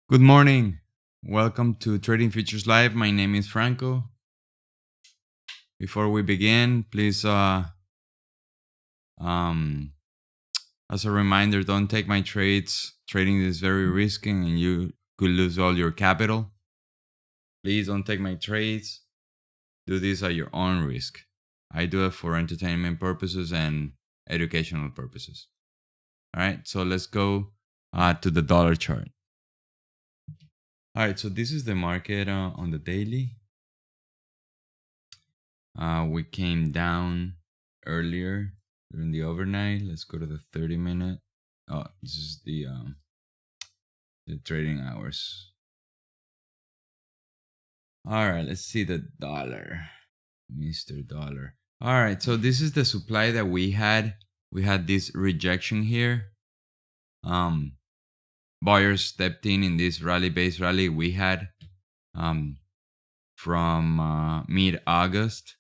Good morning. Welcome to Trading Futures Live. My name is Franco. Before we begin, please, as a reminder, don't take my trades. Trading is very risky and you could lose all your capital. Please don't take my trades. Do this at your own risk. I do it for entertainment purposes and educational purposes. All right, so let's go to the dollar chart. All right, so this is the market on the daily. We came down earlier during the overnight. Let's go to the 30-minute. Oh, this is the trading hours. All right, let's see the dollar, Mr. Dollar. All right, so this is the supply that we had. We had this rejection here. Buyers stepped in this rally-based rally we had from mid-August.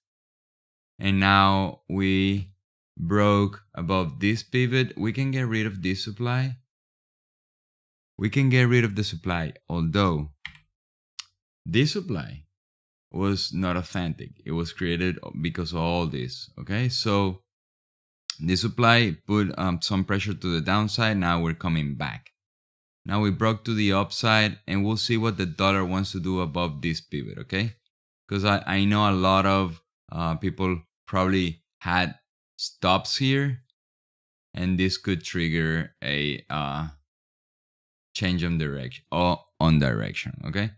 And now we broke above this pivot. We can get rid of this supply. We can get rid of the supply, although this supply was not authentic. It was created because of all this, okay? So this supply put some pressure to the downside. Now we're coming back. Now we broke to the upside, and we'll see what the dollar wants to do above this pivot, okay? Because I know a lot of people probably had stops here, and this could trigger a change on direction, okay?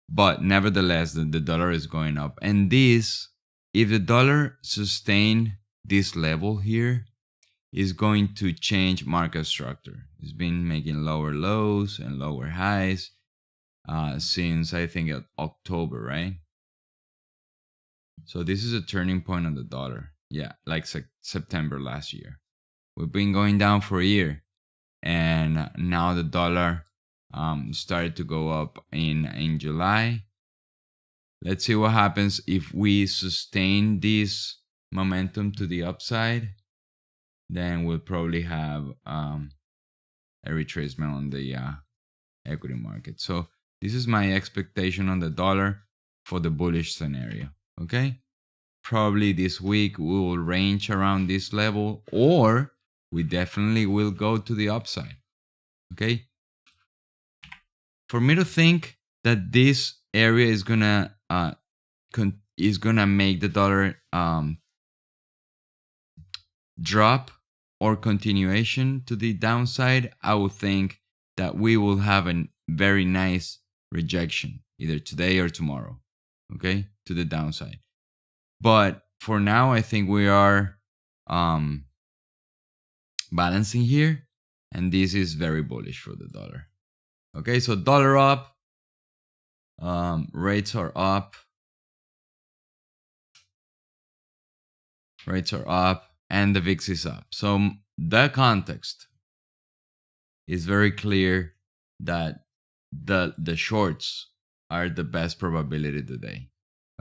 But nevertheless, the dollar is going up, and this, if the dollar sustained this level here, is going to change market structure. It's been making lower lows and lower highs since I think October, right? So this is a turning point on the dollar. Yeah, like September last year. We've been going down for a year, and now the dollar started to go up in July. Let's see what happens if we sustain this momentum to the upside. Then we'll probably have a retracement on the equity market. So this is my expectation on the dollar for the bullish scenario. Okay, probably this week we will range around this level, or we definitely will go to the upside. Okay, for me to think that this area is gonna make the dollar drop or continuation to the downside, I would think that we will have a very nice rejection either today or tomorrow, okay, to the downside. But for now, I think we are balancing here, and this is very bullish for the dollar. Okay, so dollar up, rates are up, and the VIX is up. So the context is very clear that the shorts are the best probability today.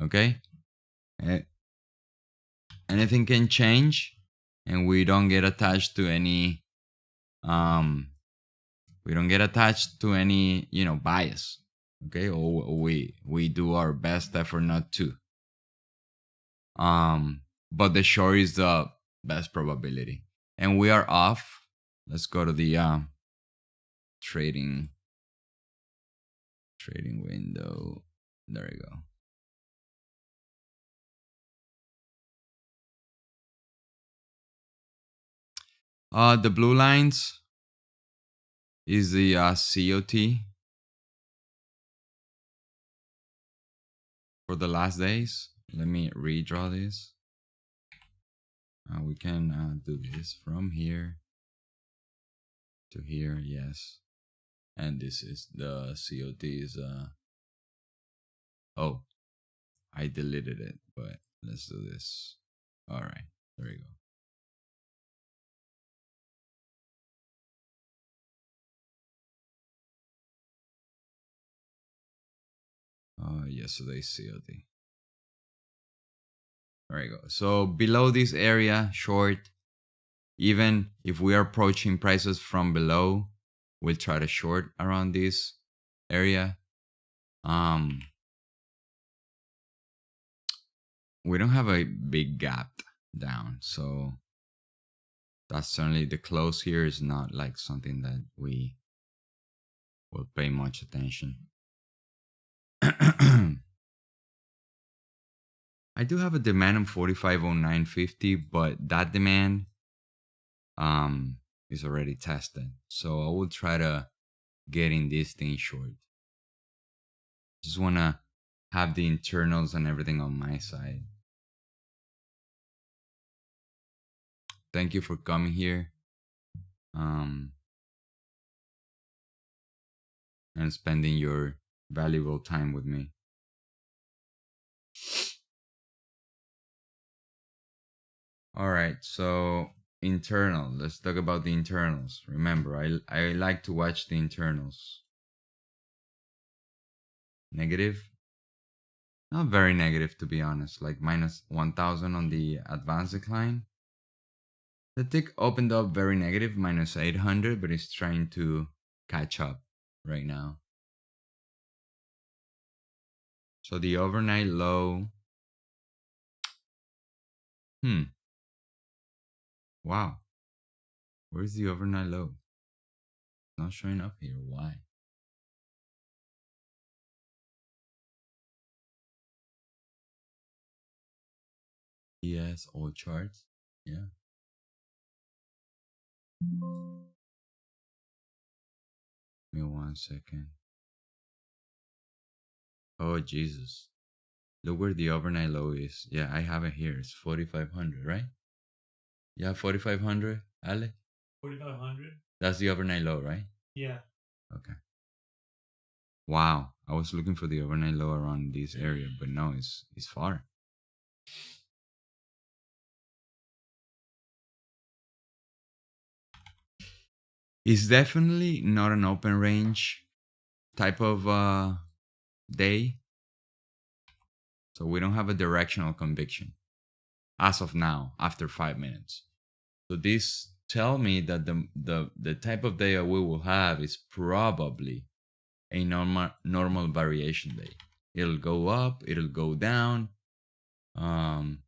Okay, anything can change, and we don't get attached to any bias. Okay, or we do our best effort not to. But the short is the best probability, and we are off. Let's go to the trading window. There you go. The blue lines is the COT for the last days. Let me redraw this. We can do this from here to here, yes. And this is the COT is oh, I deleted it, but let's do this. All right, there you go. Yesterday's COT. There you go. So below this area, short, even if we are approaching prices from below, we'll try to short around this. area. We don't have a big gap down, so that's certainly the close here is not like something that we will pay much attention. I do have a demand on 4509.50, but that demand is already tested. So I will try to get in this thing short. Just wanna have the internals and everything on my side. Thank you for coming here. And spending your valuable time with me. All right, so internal. Let's talk about the internals. Remember, I like to watch the internals. Negative? Not very negative, to be honest. Like minus 1,000 on the advanced decline. The tick opened up very negative, minus 800, but it's trying to catch up right now. So the overnight low. Wow. Where's the overnight low? Not showing up here. Why? Yes, all charts. Yeah. Give me 1 second. Oh, Jesus. Look where the overnight low is. Yeah, I have it here. It's 4,500, right? Yeah, 4,500, Ale? 4,500? That's the overnight low, right? Yeah. Okay. Wow. I was looking for the overnight low around this area, but no, it's far. It's definitely not an open range type of day. So we don't have a directional conviction as of now after 5 minutes. So this tell me that the type of day we will have is probably a normal variation day. It'll go up, it'll go down, and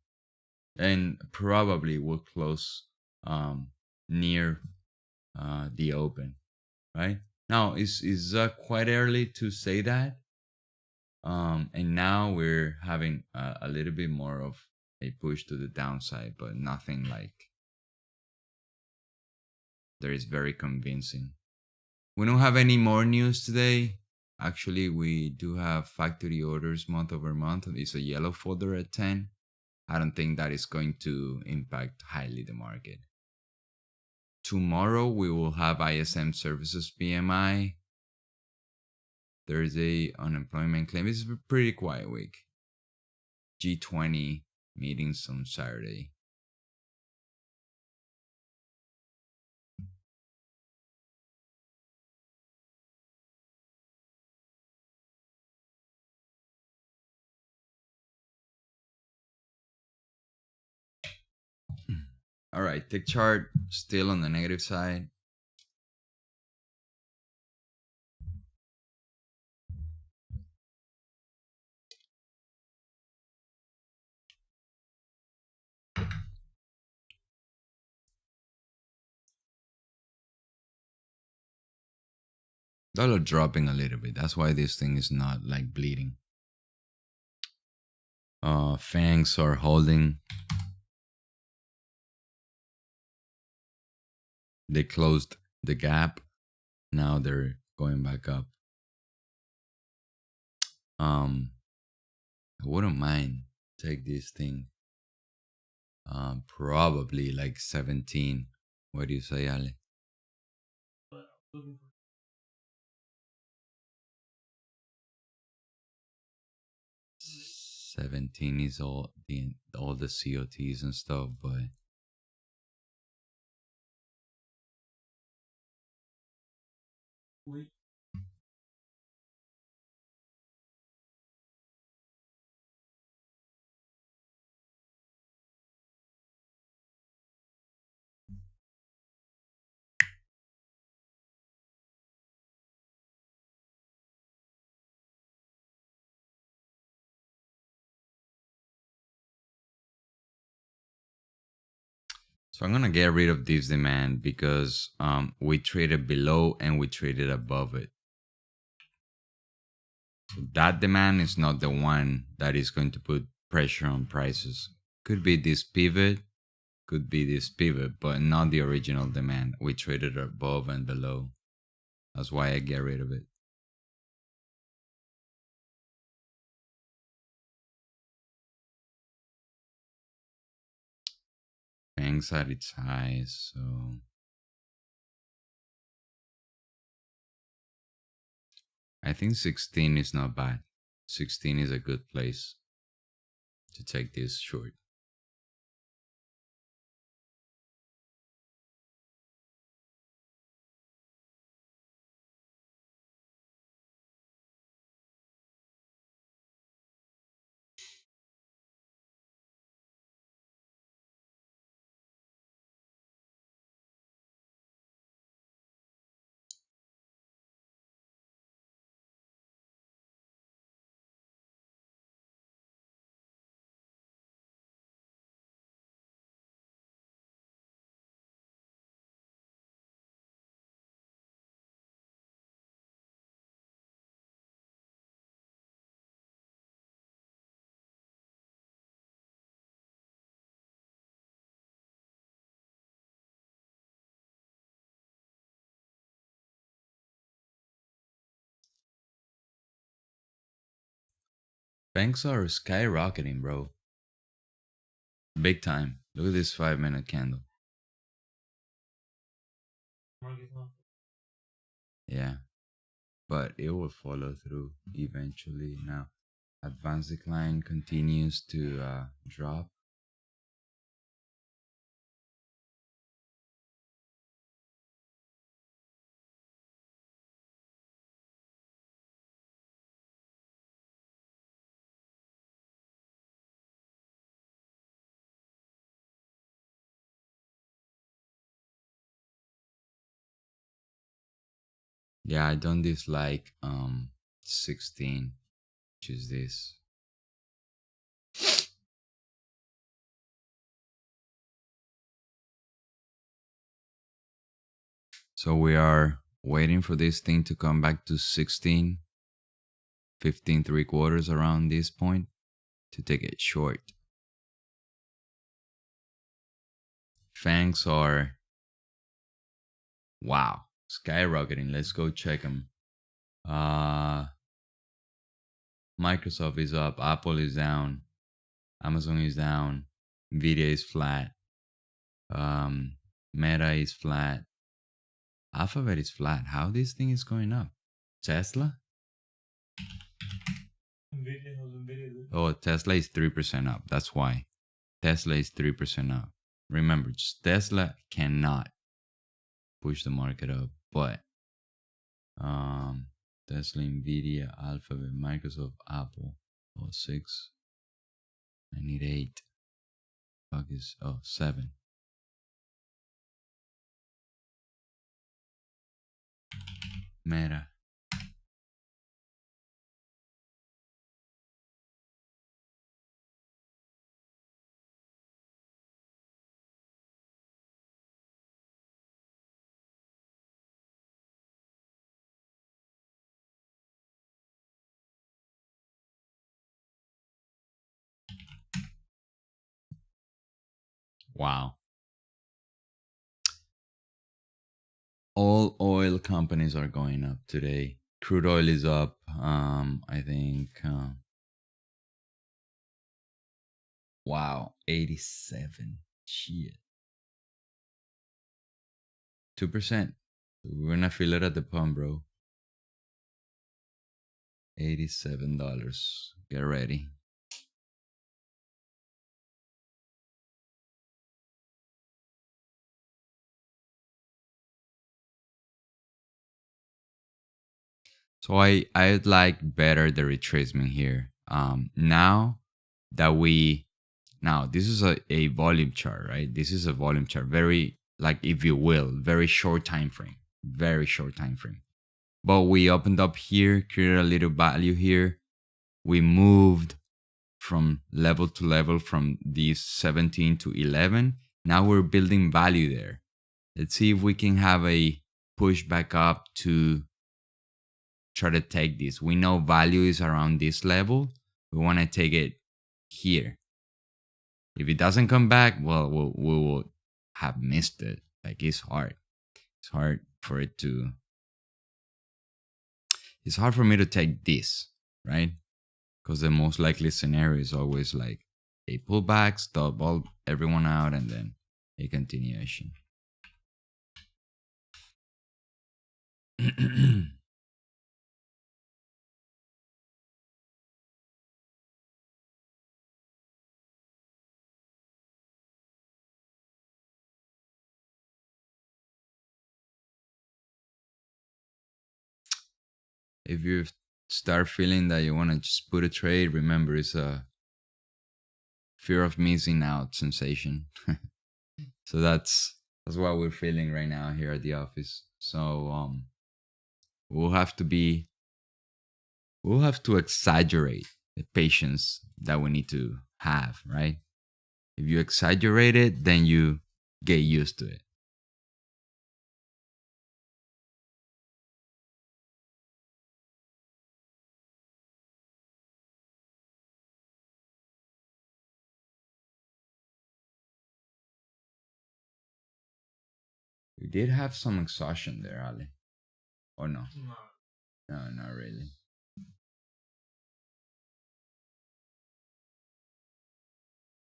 probably will close near the open, right? Now it's quite early to say that, and now we're having a little bit more of a push to the downside, but nothing like that is very convincing. We don't have any more news today. Actually, we do have factory orders month over month. It's a yellow folder at 10. I don't think that is going to impact highly the market. Tomorrow, we will have ISM services PMI. Thursday, unemployment claim. It's a pretty quiet week. G20 meetings on Saturday. All right, tick chart still on the negative side. Dollar dropping a little bit. That's why this thing is not like bleeding. Fangs are holding. They closed the gap. Now they're going back up. I wouldn't mind take this thing. Probably like 17. What do you say, Ale? 17 is all the COTs and stuff, but So I'm gonna get rid of this demand because we traded below and we traded above it. So that demand is not the one that is going to put pressure on prices. Could be this pivot, but not the original demand. We traded above and below. That's why I get rid of it. Banks at its highs, so I think 16 is not bad. 16 is a good place to take this short. Banks are skyrocketing, bro. Big time. Look at this 5-minute candle. Yeah, but it will follow through eventually. Now, advanced decline continues to drop. Yeah, I don't dislike 16, which is this. So we are waiting for this thing to come back to 16, 15 3/4 around this point to take it short. Fangs are, wow, skyrocketing. Let's go check them. Microsoft is up, Apple is down, Amazon is down, Nvidia is flat, Meta is flat, Alphabet is flat. How this thing is going up? Tesla? Oh, Tesla is 3% up. That's why. Tesla is 3% up. Remember, just Tesla cannot push the market up, but Tesla, Nvidia, Alphabet, Microsoft, Apple. Oh, 6. I need 8. Fuck is 7. Meta. Wow. All oil companies are going up today. Crude oil is up. I think. Wow, 87. Shit. 2%. We're gonna feel it at the pump, bro. $87. Get ready. So I'd like better the retracement here. Now that this is a volume chart, right? This is a volume chart, very, like, if you will, very short time frame, very short time frame. But we opened up here, created a little value here. We moved from level to level from these 17 to 11, Now we're building value there. Let's see if we can have a push back up to try to take this. We know value is around this level. We want to take it here. If it doesn't come back, well, we will have missed it. Like, it's hard. It's hard for it to. It's hard for me to take this, right? Because the most likely scenario is always like a pullback, stop all everyone out, and then a continuation. If you start feeling that you want to just put a trade, remember, it's a fear of missing out sensation. So that's what we're feeling right now here at the office. So we'll have to exaggerate the patience that we need to have, right? If you exaggerate it, then you get used to it. We did have some exhaustion there, Ali. Or no? No, not really.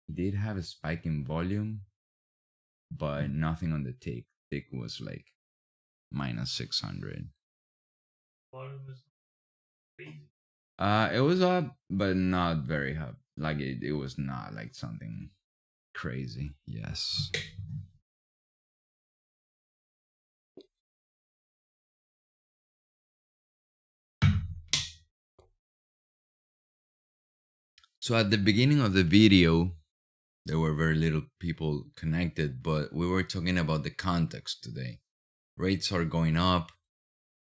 We did have a spike in volume, but nothing on the tick. Tick was like minus 600. It was up, but not very up. Like it was not like something crazy. Yes. So at the beginning of the video, there were very little people connected, but we were talking about the context today. Rates are going up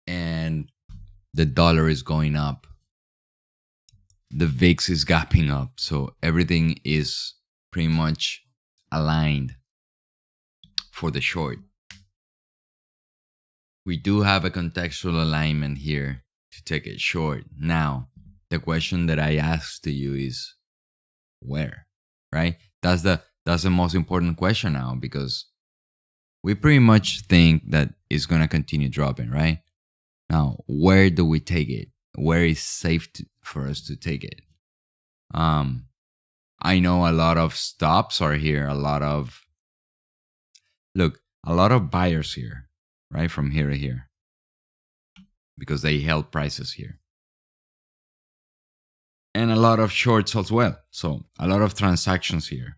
and the dollar is going up. The VIX is gapping up. So everything is pretty much aligned for the short. We do have a contextual alignment here to take it short. Now, the question that I asked to you is where, right? That's the most important question now, because we pretty much think that it's going to continue dropping, right? Now, where do we take it? Where is safe for us to take it? I know a lot of stops are here, a lot of buyers here, right? From here to here, because they held prices here. And a lot of shorts as well. So a lot of transactions here.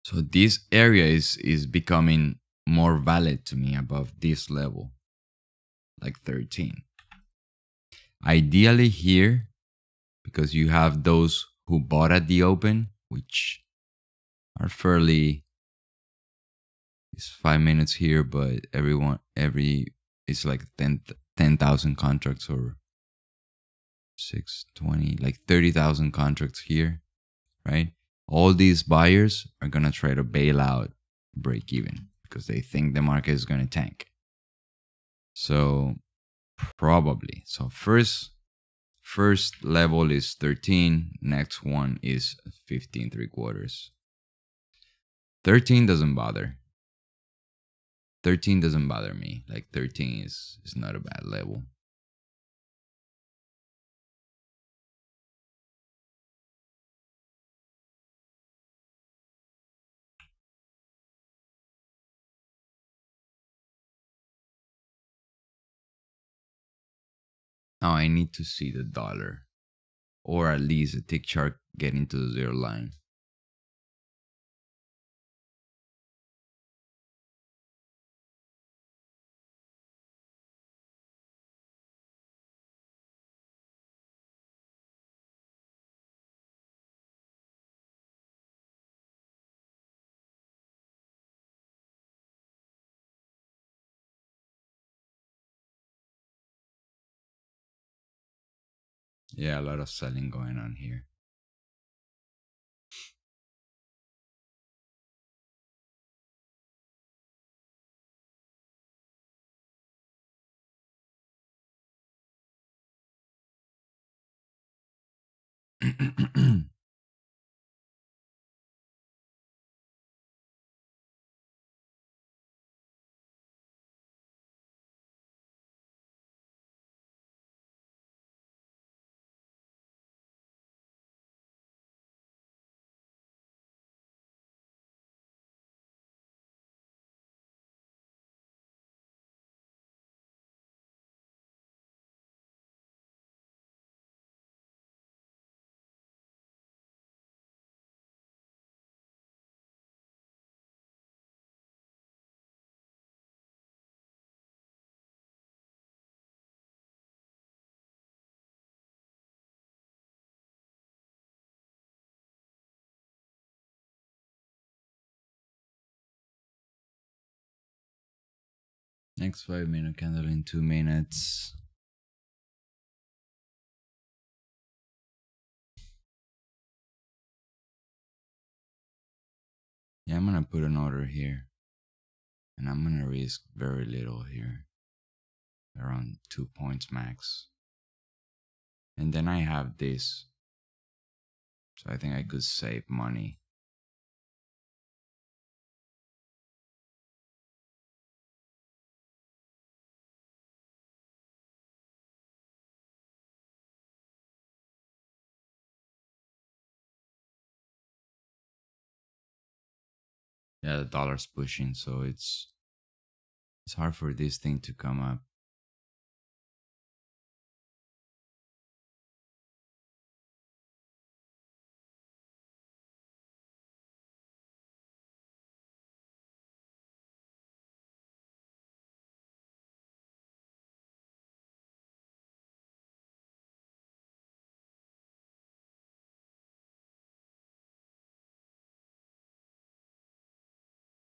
So this area is becoming more valid to me above this level, like 13. Ideally here, because you have those who bought at the open, which are fairly, it's 5 minutes here, but it's like 10,000 contracts, or 620, like 30,000 contracts here, right? All these buyers are going to try to bail out break even because they think the market is going to tank. So probably. So first level is 13. Next one is 15.75. 13 doesn't bother. 13 doesn't bother me. Like 13 is not a bad level. Now I need to see the dollar, or at least a tick chart getting to the zero line. Yeah, a lot of selling going on here. Next 5-minute candle in 2 minutes. Yeah, I'm gonna put an order here. And I'm gonna risk very little here. Around 2 points max. And then I have this. So I think I could save money. Yeah, the dollar's pushing, so it's hard for this thing to come up.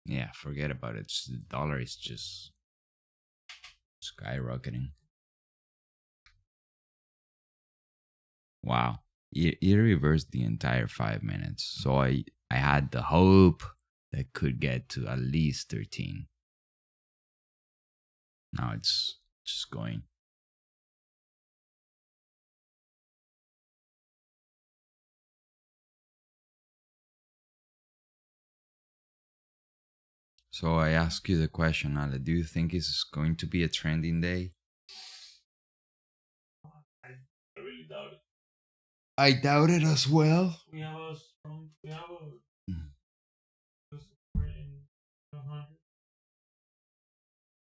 Yeah, forget about it. The dollar is just skyrocketing. Wow. It reversed the entire 5 minutes. So I had the hope that could get to at least 13. Now it's just going. So I ask you the question, Ale, do you think it's going to be a trending day? I really doubt it. I doubt it as well. We have a strong, we have a Mm. good support in 100,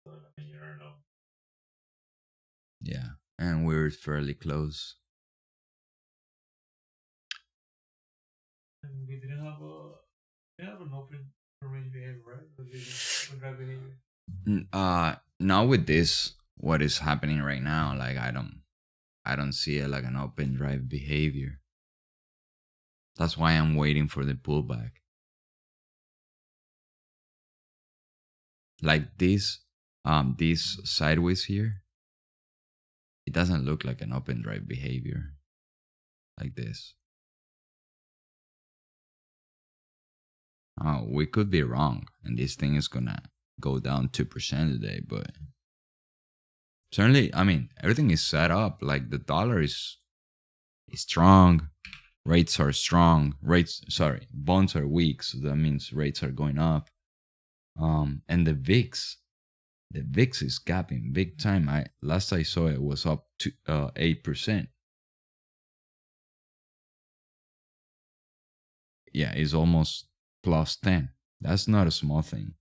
but I mean, you don't know. Yeah, and we're fairly close. And we didn't have an open range behavior, right? Or did it open drive behavior? Not with this, what is happening right now. Like I don't see it like an open drive behavior. That's why I'm waiting for the pullback. Like this sideways here, it doesn't look like an open drive behavior like this. Oh, we could be wrong, and this thing is gonna go down 2% today, but certainly, I mean, everything is set up. Like the dollar is strong, rates are strong, bonds are weak, so that means rates are going up. And the VIX is gapping big time. Last I saw it was up to 8%. Yeah, it's almost plus 10. That's not a small thing.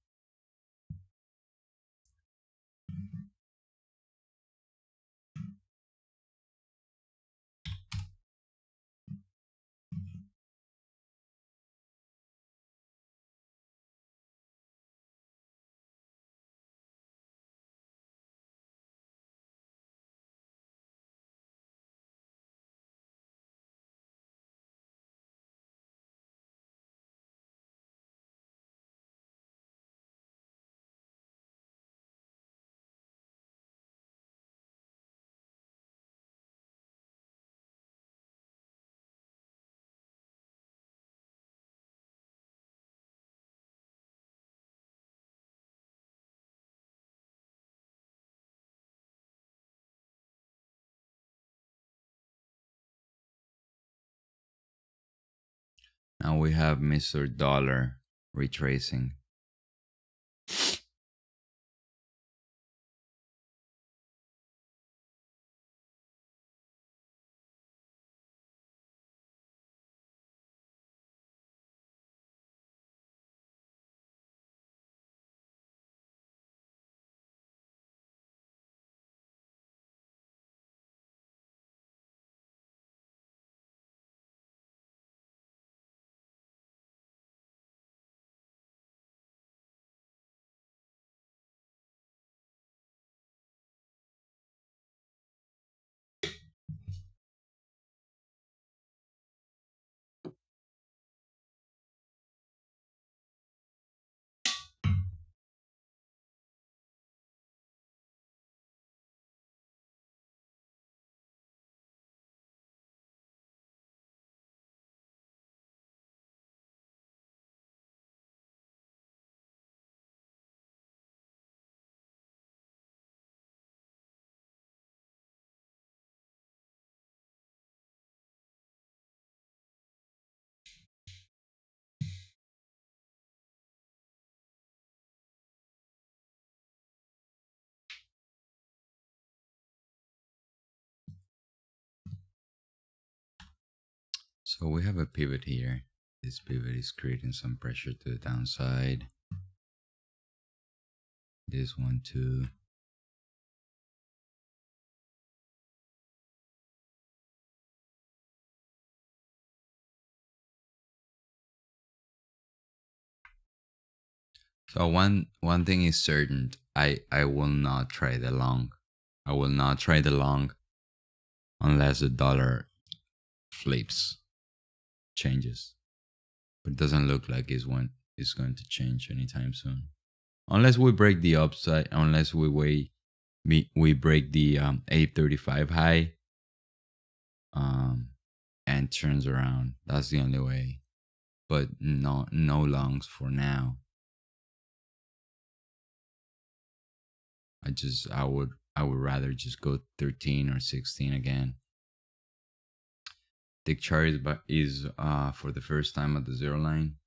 Now we have Mr. Dollar retracing. So we have a pivot here. This pivot is creating some pressure to the downside. This one too. So one thing is certain, I will not trade the long. I will not trade the long unless the dollar flips, changes. But it doesn't look like it's going to change anytime soon. Unless we break the upside, unless we break the 835 high and turns around. That's the only way. But no longs for now. I would rather just go 13 or 16 again. Tick chart is for the first time at the zero line.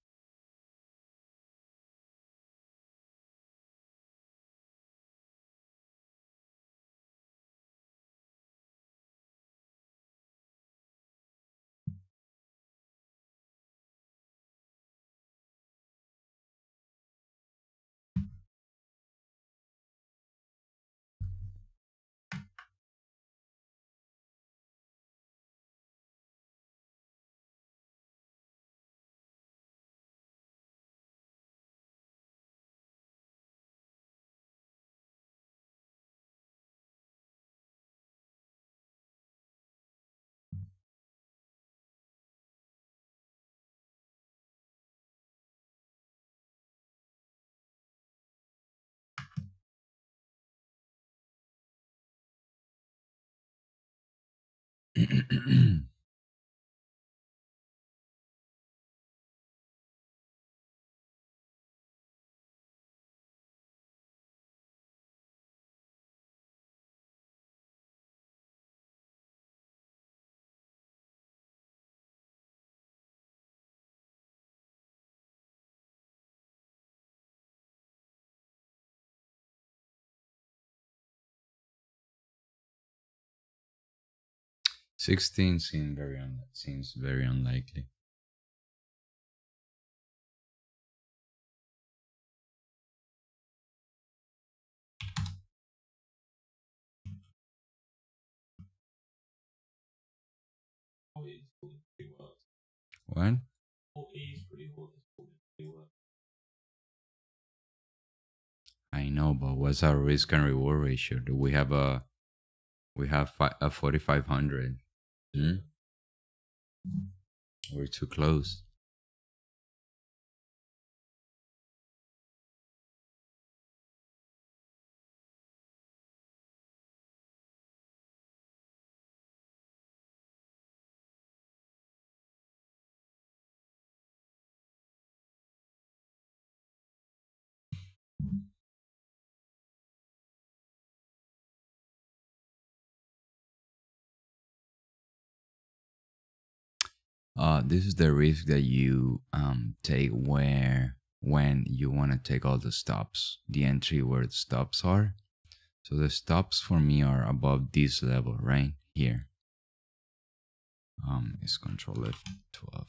Sixteen seems very unlikely. What? I know, but what's our risk and reward ratio? Do we have a 4500? Hmm? We're too close. This is the risk that you take when you want to take all the stops, the entry where the stops are. So the stops for me are above this level right here. It's Control F12.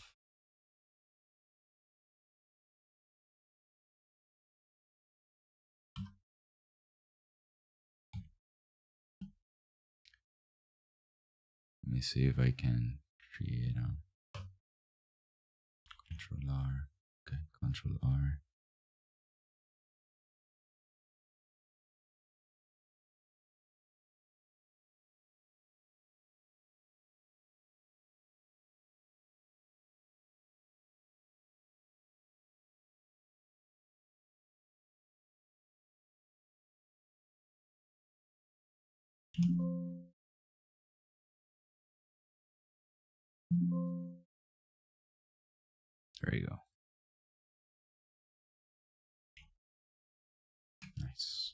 Let me see if I can create a Control R. Okay, Control R. There you go. Nice.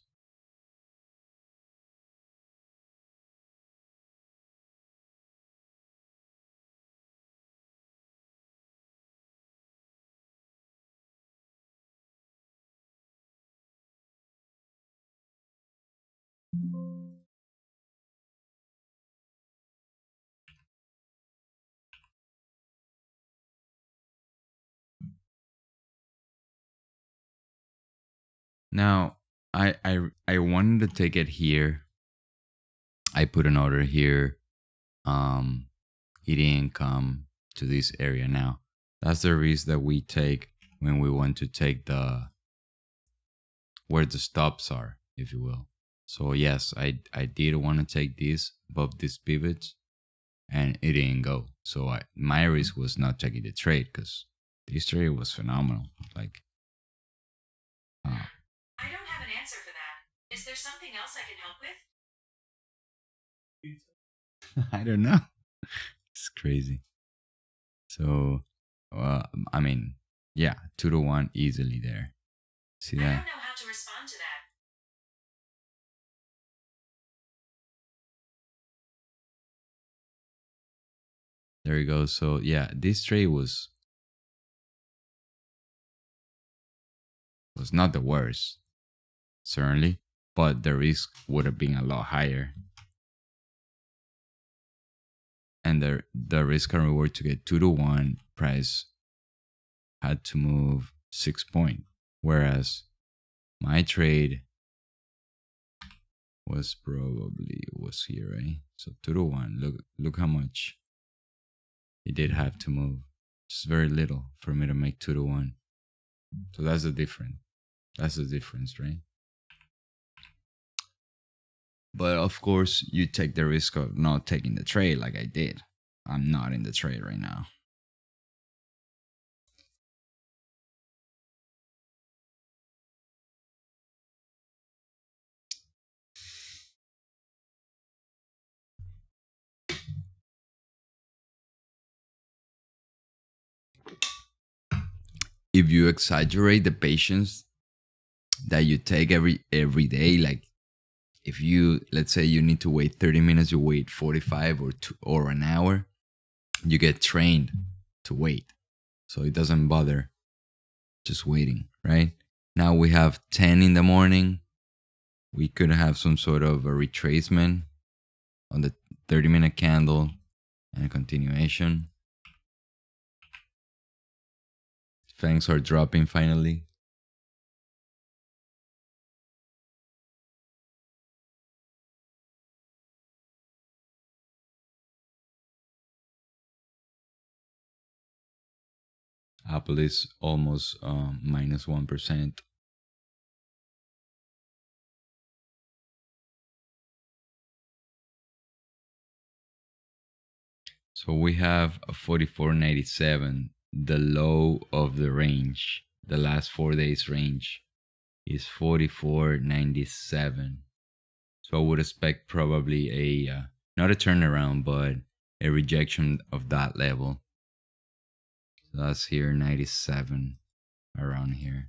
Now, I wanted to take it here. I put an order here. It didn't come to this area now. That's the risk that we take when we want to take the where the stops are, if you will. So yes, I did want to take this above these pivots, and it didn't go. So my risk was not taking the trade because this trade was phenomenal. Like, I don't have an answer for that. Is there something else I can help with? Pizza. I don't know. It's crazy. So, I mean, yeah, 2 to 1 easily there. See I that? don't know how to respond to that. There you go. So yeah, this trade was not the worst, certainly, but the risk would have been a lot higher. And the risk and reward to get 2 to 1 price had to move 6 point, whereas my trade was here, right? So 2 to 1. Look how much it did have to move. Just very little for me to make 2 to 1. So that's the difference. That's the difference, right? But of course, you take the risk of not taking the trade like I did. I'm not in the trade right now. If you exaggerate the patience that you take every day, like if you, let's say you need to wait 30 minutes, you wait 45 or an hour, you get trained to wait. So it doesn't bother just waiting, right? Now we have 10 in the morning. We could have some sort of a retracement on the 30-minute candle and a continuation. Fangs are dropping finally. Apple is almost minus 1%. So we have a 44.97. The low of the range, the last 4 days range, is 44.97. So I would expect probably a not a turnaround, but a rejection of that level. So that's here 97, around here.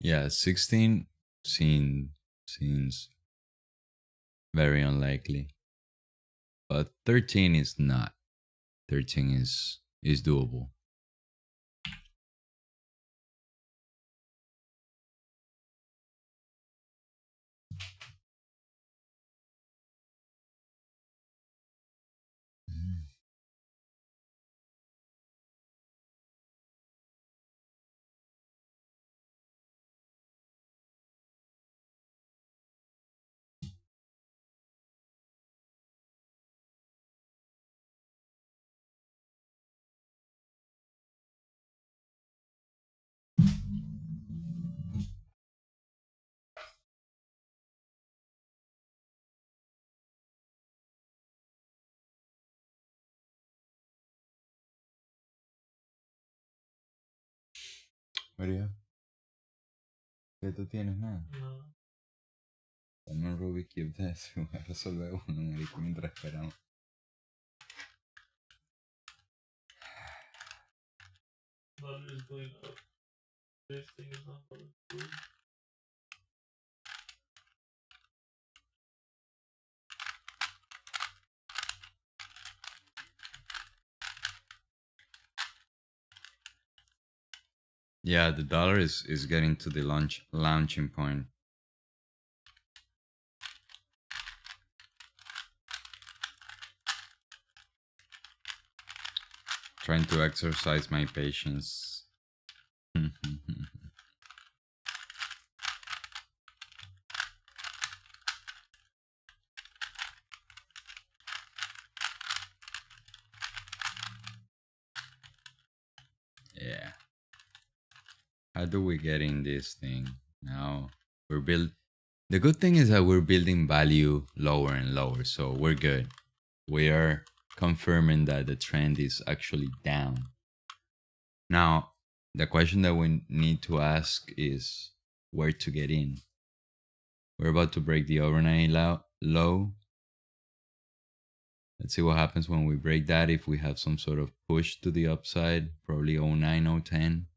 Yeah, 16 seems very unlikely, but 13 is not. 13 is doable. María, ¿qué tú tienes, nada? No. Dame un Rubik Cube de eso, voy a resolver uno, marico, mientras esperamos. Dollar is going up. This thing is not going through. Yeah, the dollar is getting to the launching point. Trying to exercise my patience. Yeah. How do we get in this thing? Now we're build. The good thing is that we're building value lower and lower, so we're good. We are confirming that the trend is actually down. Now, the question that we need to ask is where to get in. We're about to break the overnight low. Let's see what happens when we break that. If we have some sort of push to the upside, probably 09, 010.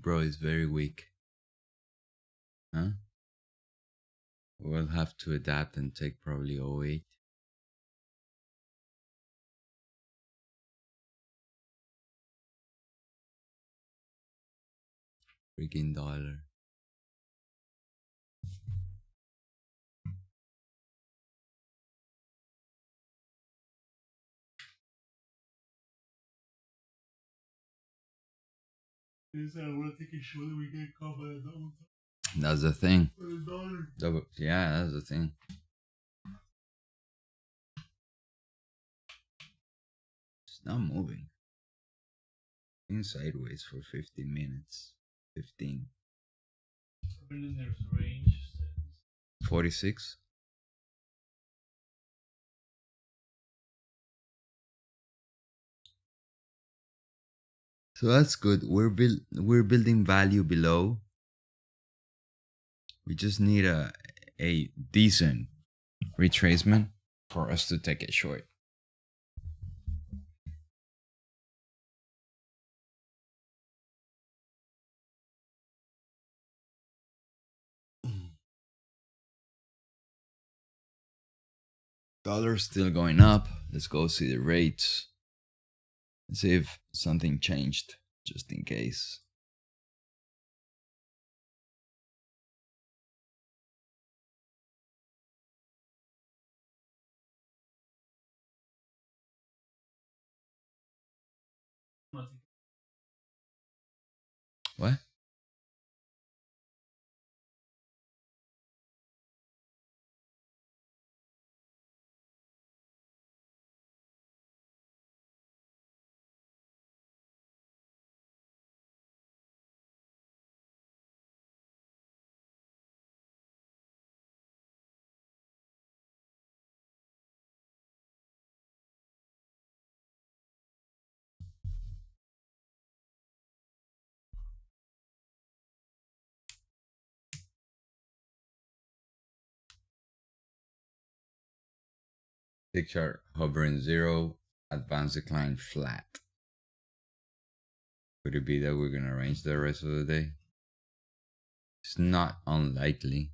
Bro is very weak. Huh? We'll have to adapt and take probably 08. Freaking dollar. This we're taking sure that we get caught by a double That's the thing. for the dollar. Yeah, that's the thing. It's not moving. In sideways for 15 minutes. 15. And then there's range. 46. So that's good. We're building value below. We just need a decent retracement for us to take it short. Dollar's still going up. Let's go see the rates. Let's see if something changed, just in case. What? Tick chart hovering 0, advanced decline flat. Could it be that we're gonna range the rest of the day? It's not unlikely.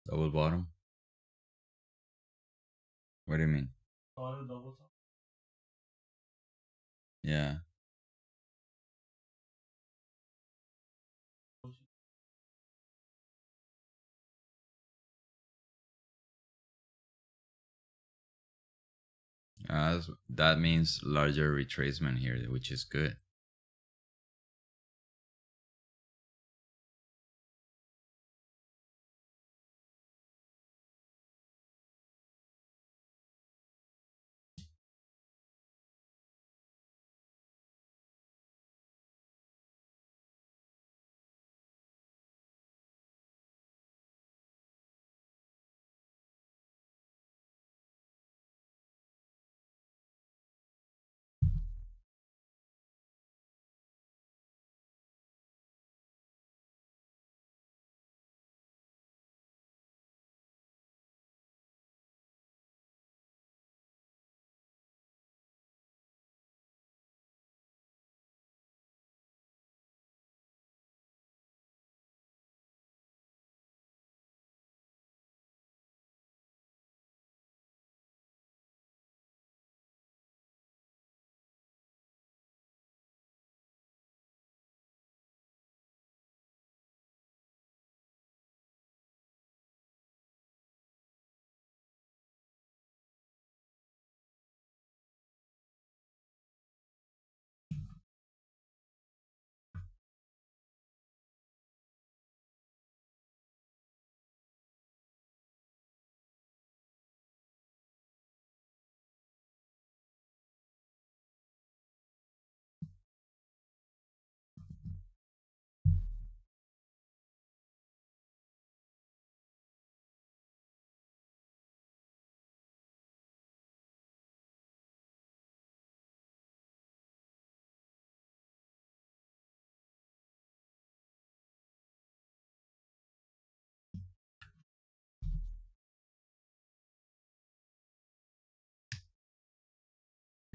Double bottom? What do you mean? Double top. Yeah. That means larger retracement here, which is good.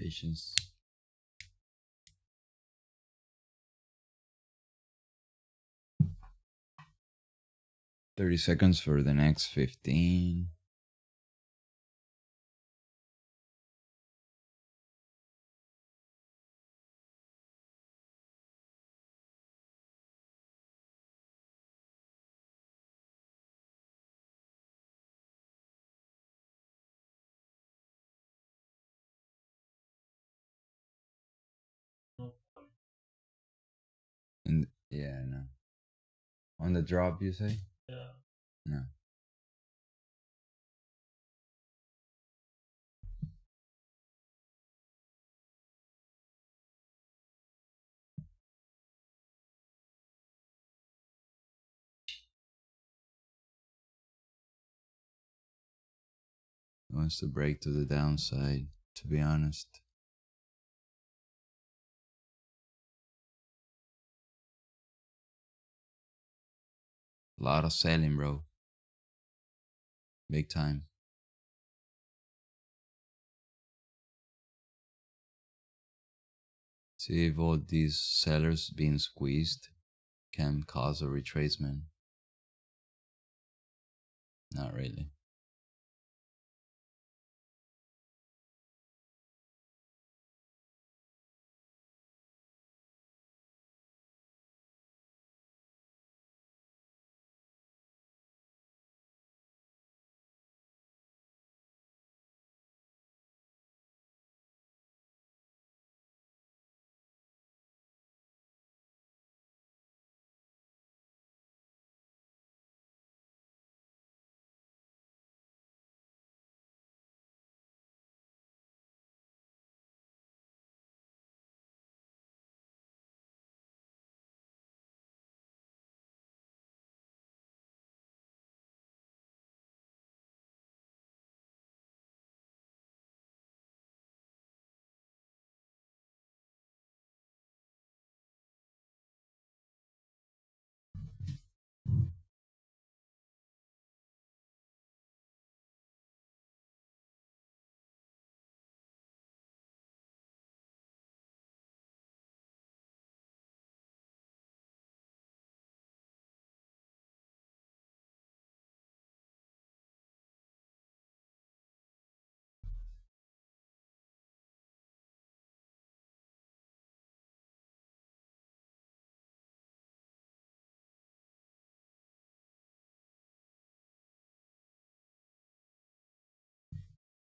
Patience. $30 seconds for the next 15. And yeah, no. On the drop, you say? Yeah. No. He wants to break to the downside, to be honest. A lot of selling, bro. Big time. See if all these sellers being squeezed can cause a retracement. Not really.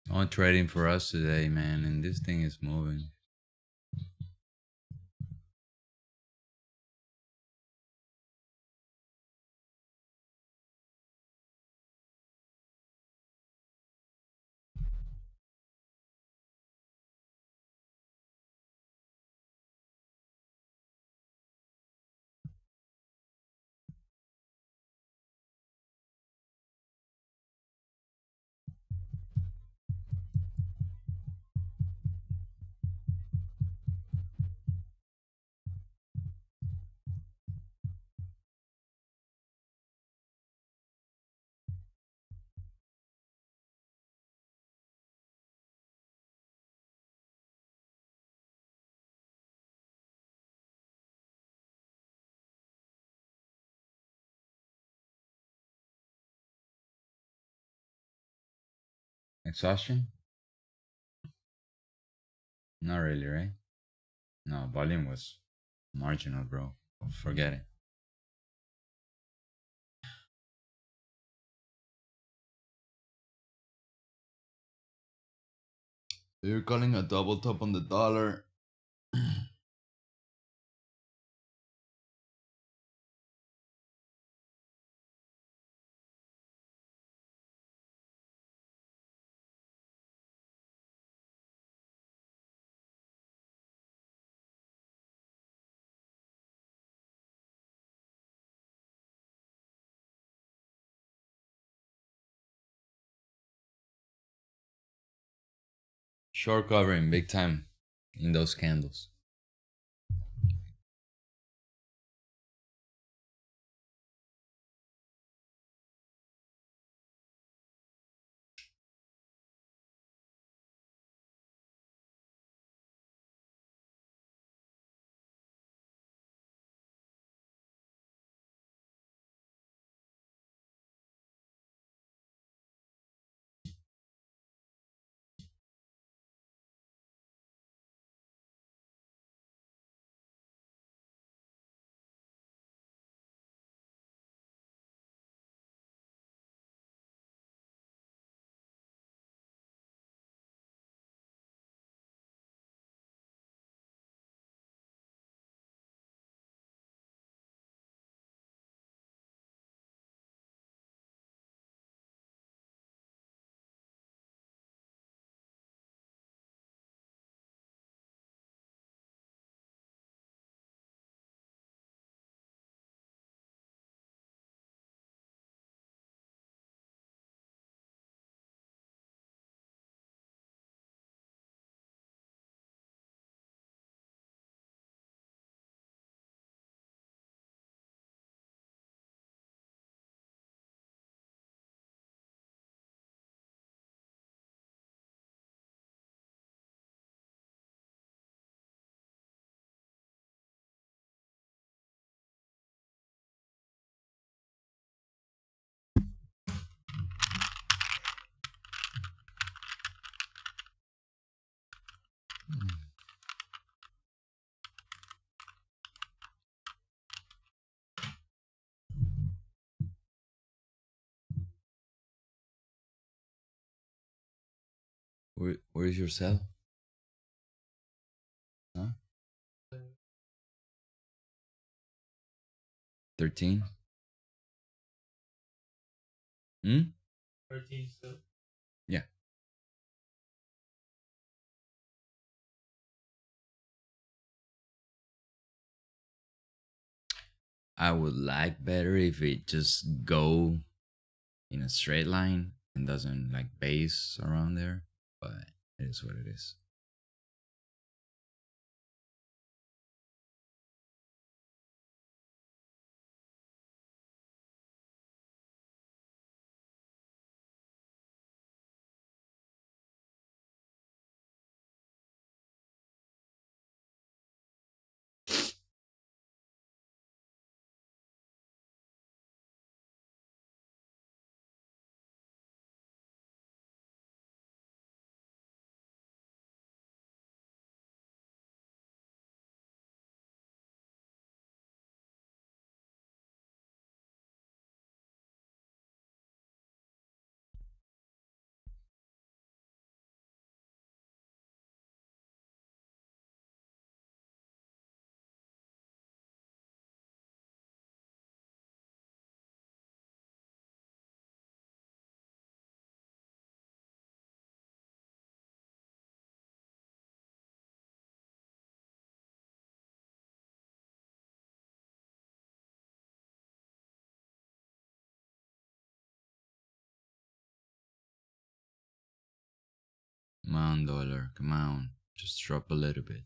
On trading for us today, man, and this thing is moving. Exhaustion? Not really, right? No, volume was marginal, bro. Forget it. You're calling a double top on the dollar. Short covering big time in those candles. Where is your sell? Huh? 13? 13 still. Yeah. I would like better if it just go in a straight line and doesn't like base around there, but it is what it is. Come on, dollar. Come on. Just drop a little bit.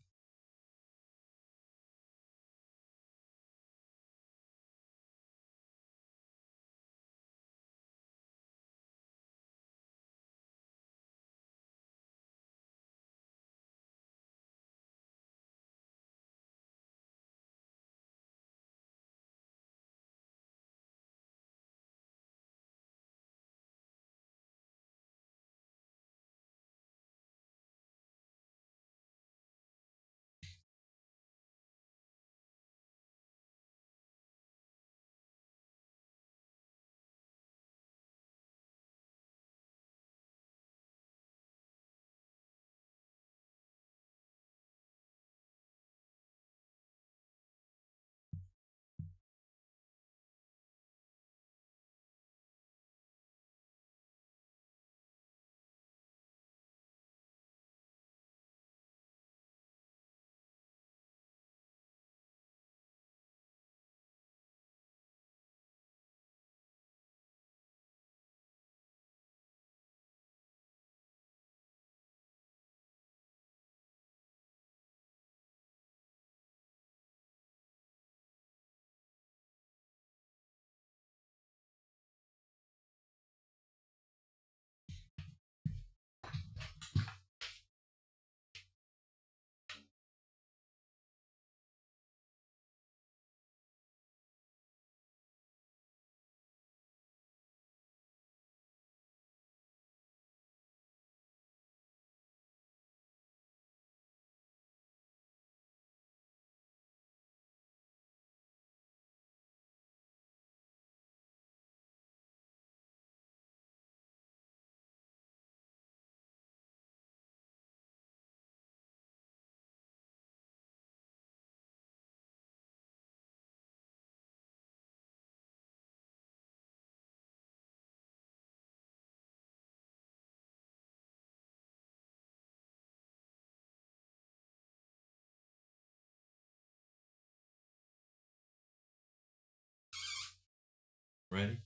Ready?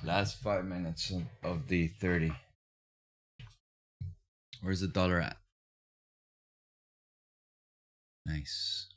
Last 5 minutes of the 30. Where's the dollar at? Nice.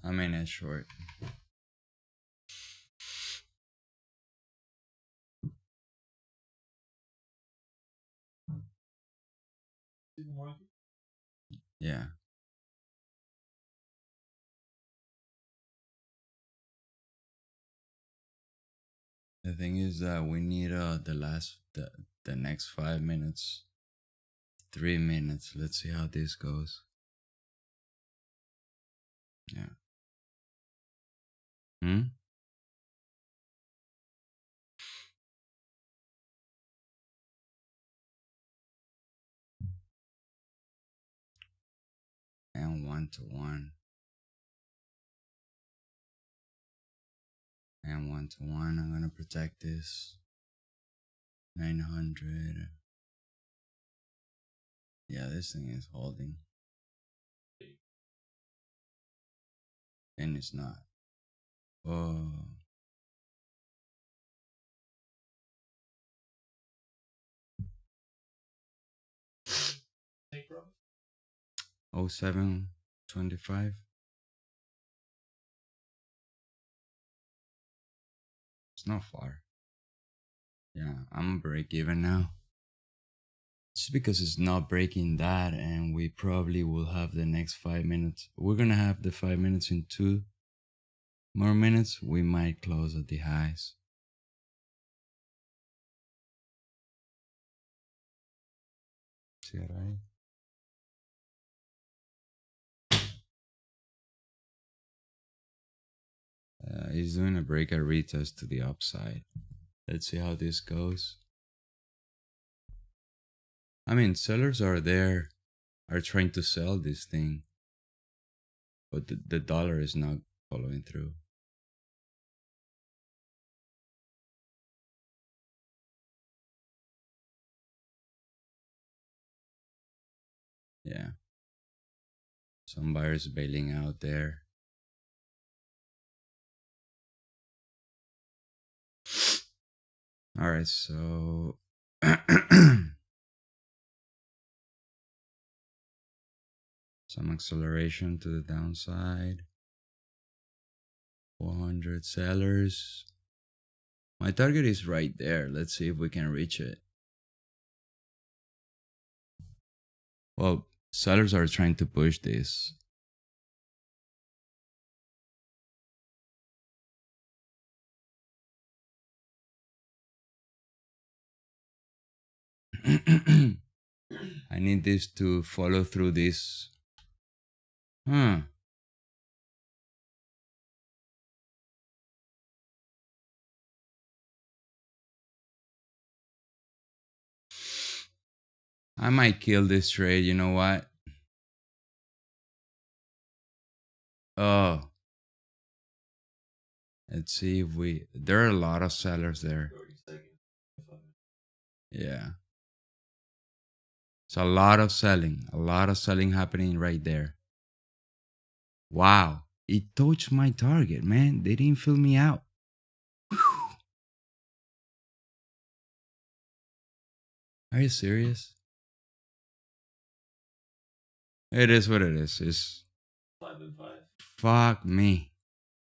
I'm in it short. Yeah. The thing is that we need the next 5 minutes, 3 minutes. Let's see how this goes. Yeah. Hmm. And 1-to-1. And 1-to-1. I'm gonna protect this. 900. Yeah, this thing is holding. And it's not. Oh. Take bro. 0725. It's not far. Yeah, I'm gonna break even now. Just because it's not breaking that, and we probably will have the next 5 minutes. We're gonna have the 5 minutes in 2 more minutes. We might close at the highs. See that right? He's doing a breakout retest to the upside. Let's see how this goes. I mean, sellers are trying to sell this thing, but the dollar is not following through. Yeah. Some buyers bailing out there. All right, so some acceleration to the downside. 400 sellers. My target is right there. Let's see if we can reach it. Well, sellers are trying to push this. I need this to follow through this. I might kill this trade. You know what? Oh. Let's see if there are a lot of sellers there. Yeah. It's a lot of selling happening right there. Wow. It touched my target, man. They didn't fill me out. Whew. Are you serious? It is what it is. It's 5 and 5. fuck me.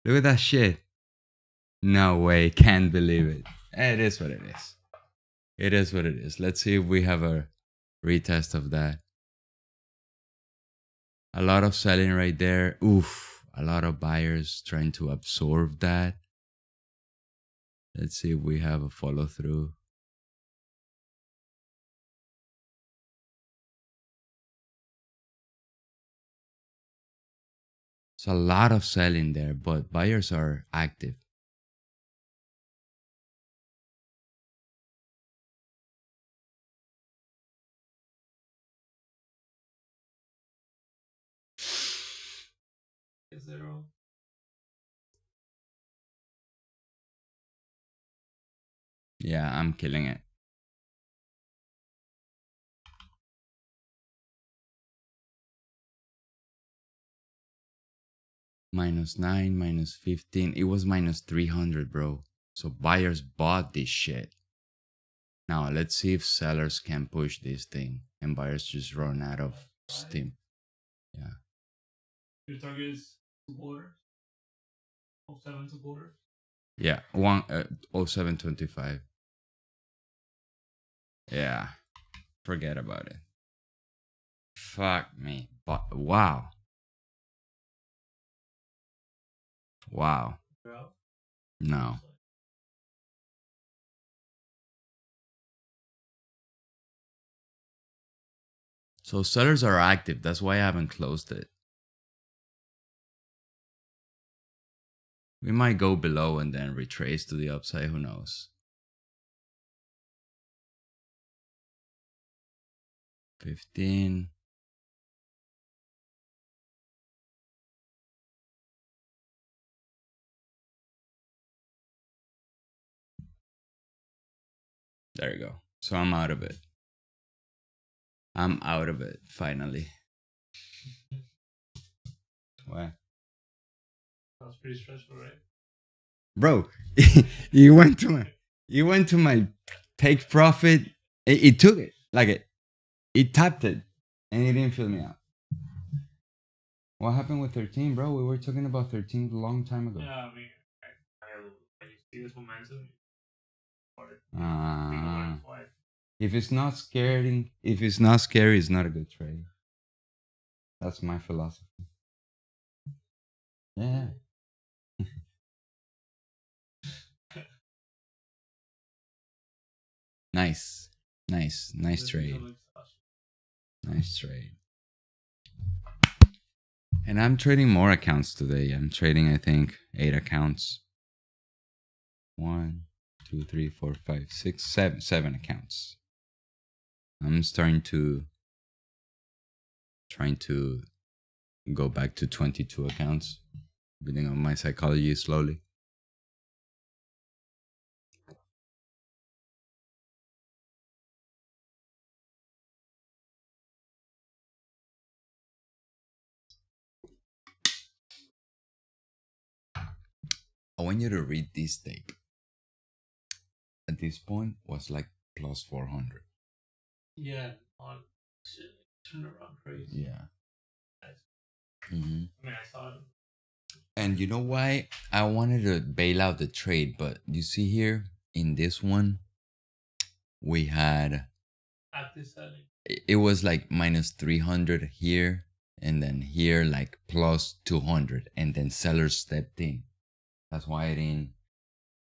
Look at that shit. No way. Can't believe it. It is what it is. It is what it is. Let's see if we have a retest of that. A lot of selling right there. Oof. A lot of buyers trying to absorb that. Let's see if we have a follow through. It's a lot of selling there, but buyers are active. Zero. Yeah, I'm killing it. -9, -15. It was -300, bro. So buyers bought this shit. Now let's see if sellers can push this thing and buyers just run out of steam. Yeah. Your target is $2. 07 to quarter. Yeah, 0725. Yeah, forget about it. Fuck me. But wow. Wow. Yeah. No. So sellers are active. That's why I haven't closed it. We might go below and then retrace to the upside. Who knows? 15. There you go. So I'm out of it. I'm out of it, finally. What? That's pretty stressful, right? Bro, you went to my take profit. It took it. Like it tapped it. And it didn't fill me out. What happened with 13, bro? We were talking about 13 a long time ago. Yeah, I mean, I see this momentum. If it's not scary, it's not a good trade. That's my philosophy. Yeah. Nice trade. Nice trade. And I'm trading more accounts today. I'm trading, I think, 8 accounts. 1, 2, 3, 4, 5, 6, 7 accounts. I'm trying to go back to 22 accounts, building on my psychology slowly. I want you to read this tape. At this point was like plus 400. Yeah, on shit, turned around crazy. Yeah. Mm-hmm. I mean, I saw it. And you know why I wanted to bail out the trade, but you see here in this one, we had Active selling. it was like minus 300 here, and then here like plus 200, and then sellers stepped in. That's why I didn't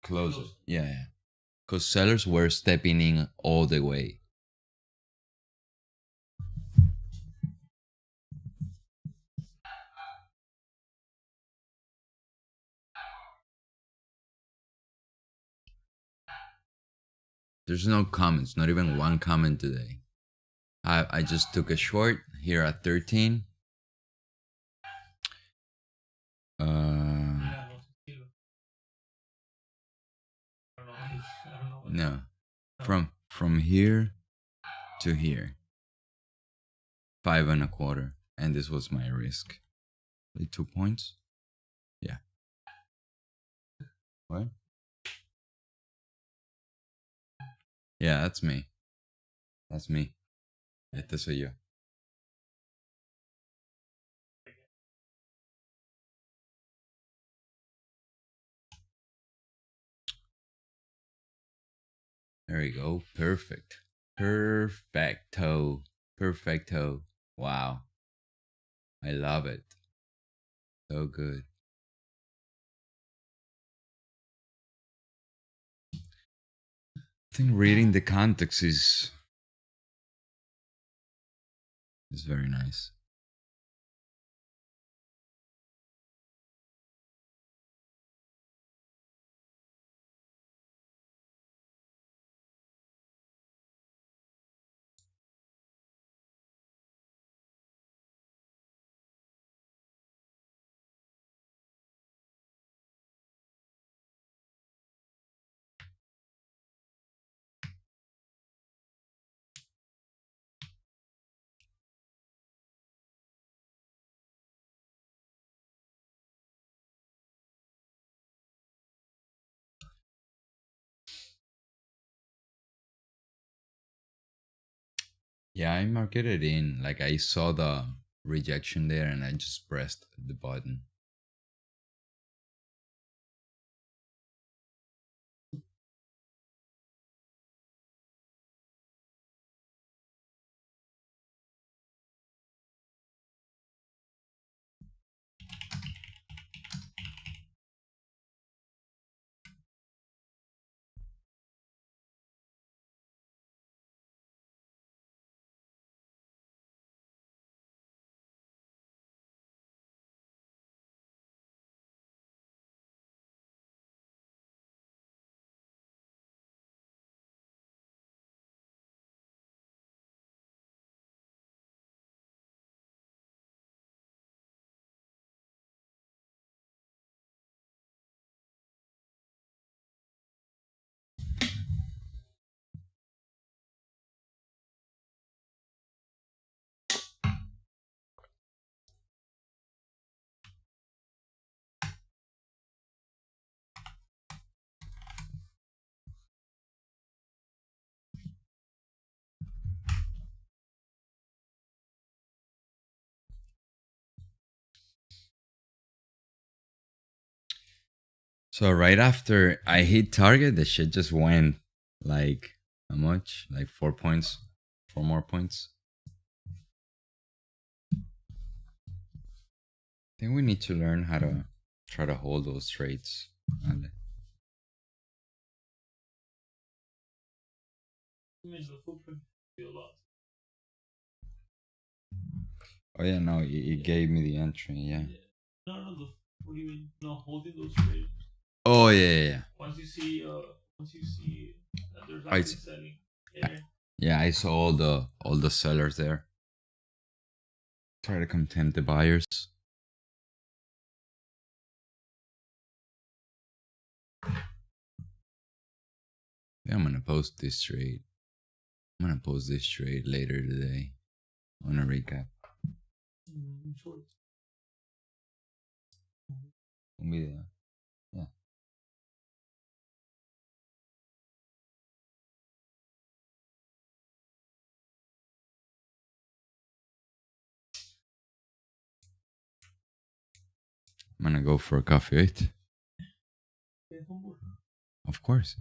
close it. Yeah. Because sellers were stepping in all the way. There's no comments, not even one comment today. I just took a short here at 13. Yeah, I don't know. No. From here to here. 5.25. And this was my risk. Like 2 points? Yeah. What? Yeah, that's me. That's me. Este soy yo. There you go. Perfect. Perfecto. Perfecto. Wow. I love it. So good. I think reading the context is very nice. Yeah, I marked it in. Like I saw the rejection there and I just pressed the button. So right after I hit target, the shit just went like how much? Like 4 points, 4 more points. I think we need to learn how to try to hold those trades. Ale. I mean, the footprint would be a lot. Oh yeah, no, it gave me the entry. Yeah. No, what do you mean? No, holding those trades. Oh yeah. Once you see that there's I actually s- selling. Yeah, I saw all the sellers there. Try to contempt the buyers. Yeah, I'm gonna post this trade. I'm gonna post this trade later today on a recap. Shorts. Will be there. Yeah. I'm gonna go for a coffee, right? Of course.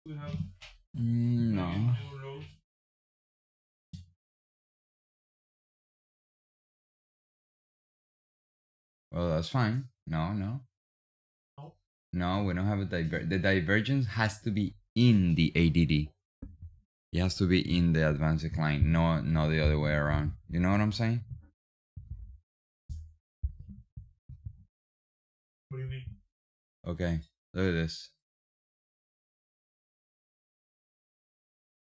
We have No. new lows. Well, that's fine. No. No. No, we don't have a the divergence has to be in the ADD. It has to be in the advanced decline, no the other way around. You know what I'm saying? What do you mean? Okay, look at this.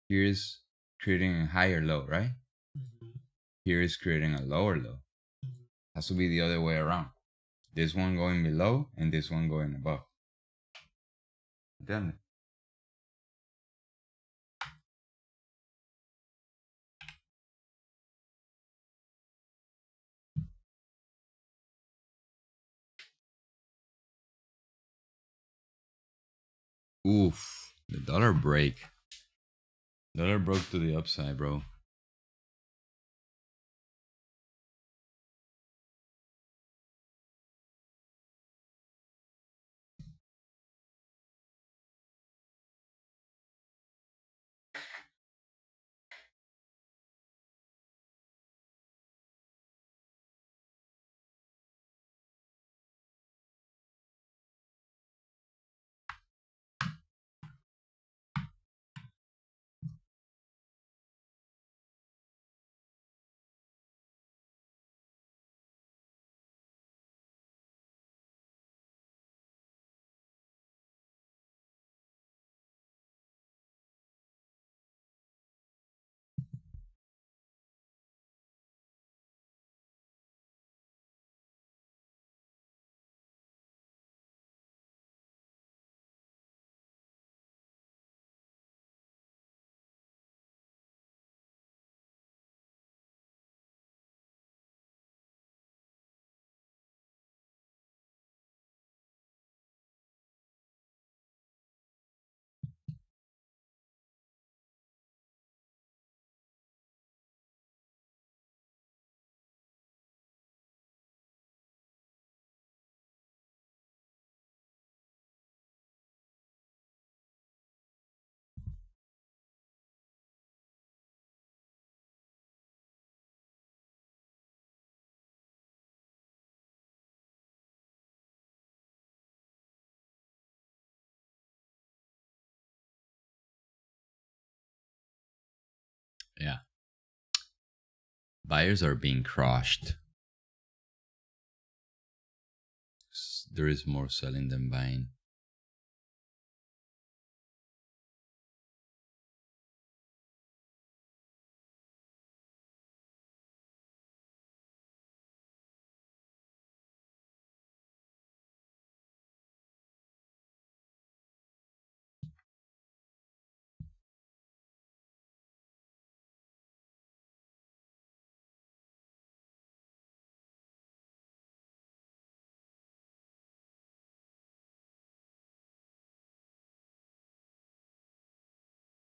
Here's creating a higher low, right? Here is creating a lower low. Has to be the other way around. This one going below and this one going above. Damn it. Oof, the dollar break. Dollar broke to the upside, bro. Yeah. Buyers are being crushed. There is more selling than buying.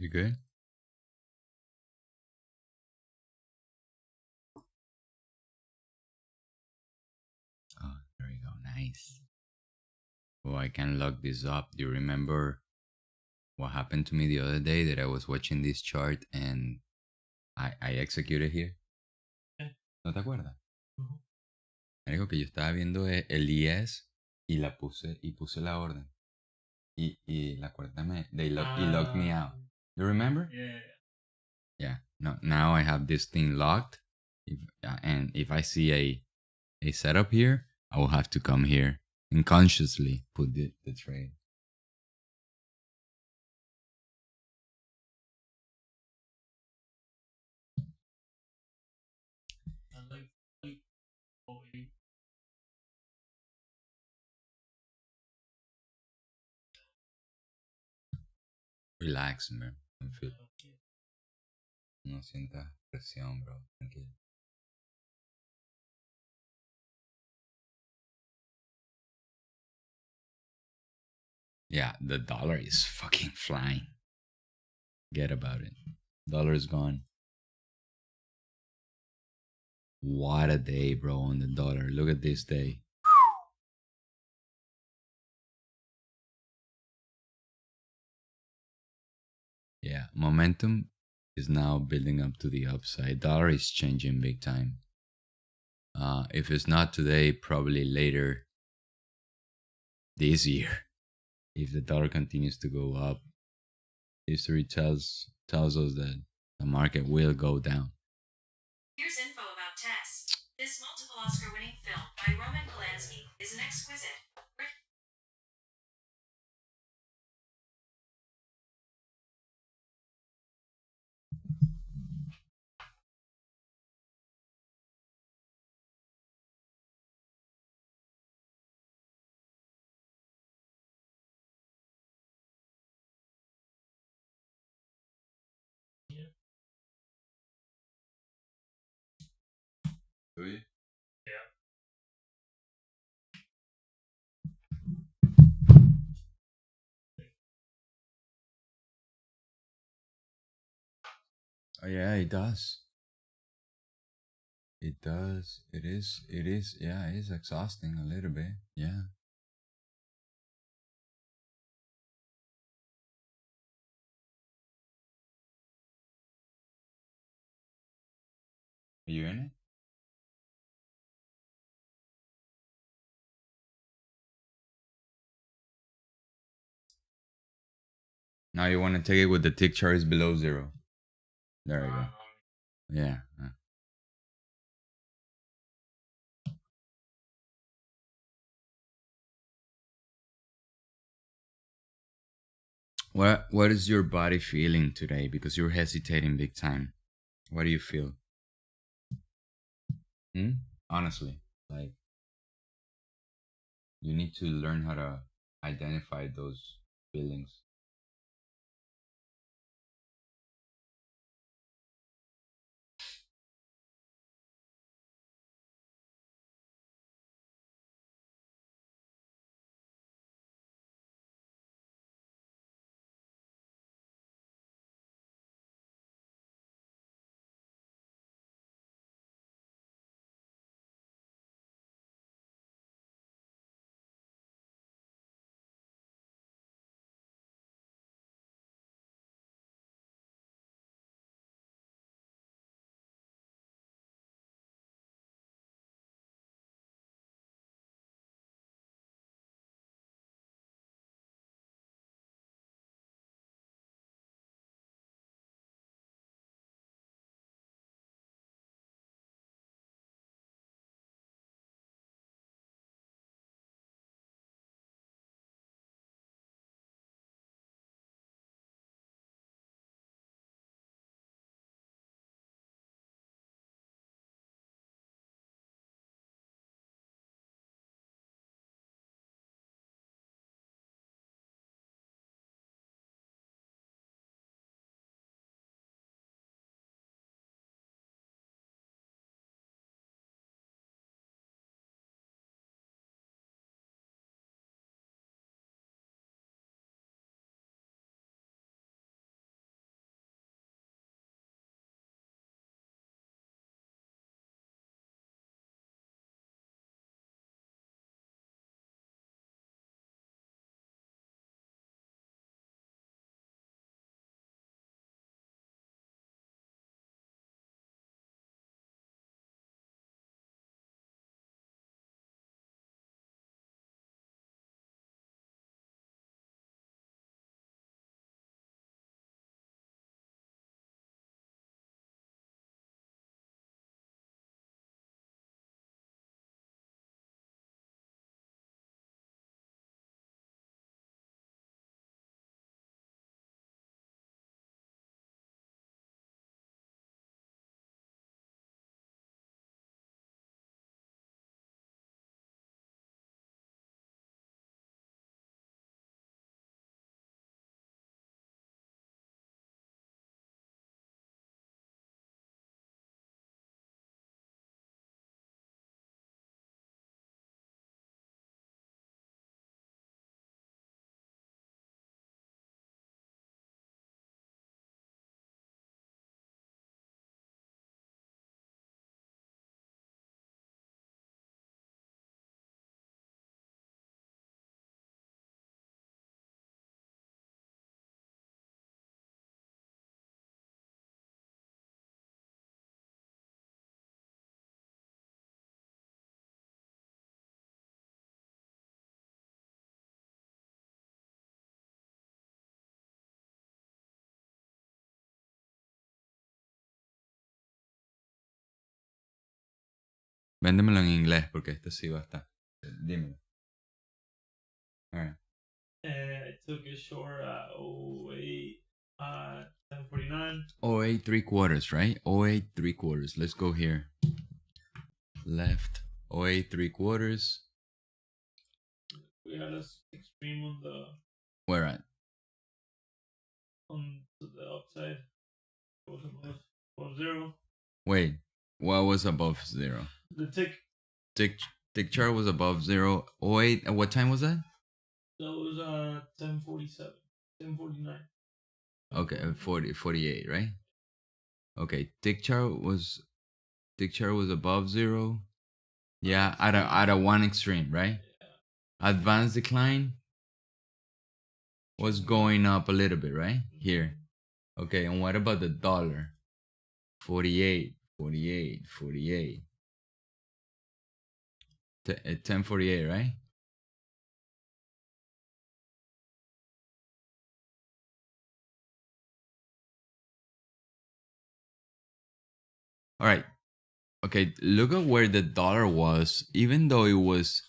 You good? Oh, there you go. Nice. Oh, I can lock this up. Do you remember what happened to me the other day that I was watching this chart and I executed here? ¿No te acuerdas? Me dijo que yo estaba viendo el IS y puse la orden. Y la cuenta he locked me out. You remember? Yeah. Yeah. No, now I have this thing locked. And if I see a setup here, I will have to come here and consciously put the trade. Relax, man. No sientas presión, bro. Tranquilo. Yeah, the dollar is fucking flying. Get about it. Dollar is gone. What a day, bro, on the dollar. Look at this day. momentum is now building up to the upside. Dollar is changing big time. If it's not today, probably later this year. If the dollar continues to go up, history tells us that the market will go down. Here's info about Tess. This multiple Oscar-winning film by Roman Polanski is an exquisite. Do you? Yeah. Oh yeah, it does. It does. It is. It is. Yeah, it is exhausting a little bit. Yeah. Are you in it? Now you want to take it with the tick chart is below 0. There you go. Yeah. What is your body feeling today? Because you're hesitating big time. What do you feel? Honestly, like you need to learn how to identify those feelings. Véndemelo en inglés porque este sí va a estar. Dímelo. Alright. I took a short at 08 1049. 08 3/4, right? 08 3/4. Let's go here. Left. 08 3/4. We had a extreme on the Where at? on to the upside. It was above zero. Wait. What was above zero? The tick. Tick chart was above zero. 08. What time was that? That was 1047. 1049. Okay, 48, right? Okay, tick chart was above zero. Yeah, at a one extreme, right? Advanced decline was going up a little bit, right? Here. Okay, and what about the dollar? 48, 48, 48. 1048, right? All right. Okay, look at where the dollar was, even though it was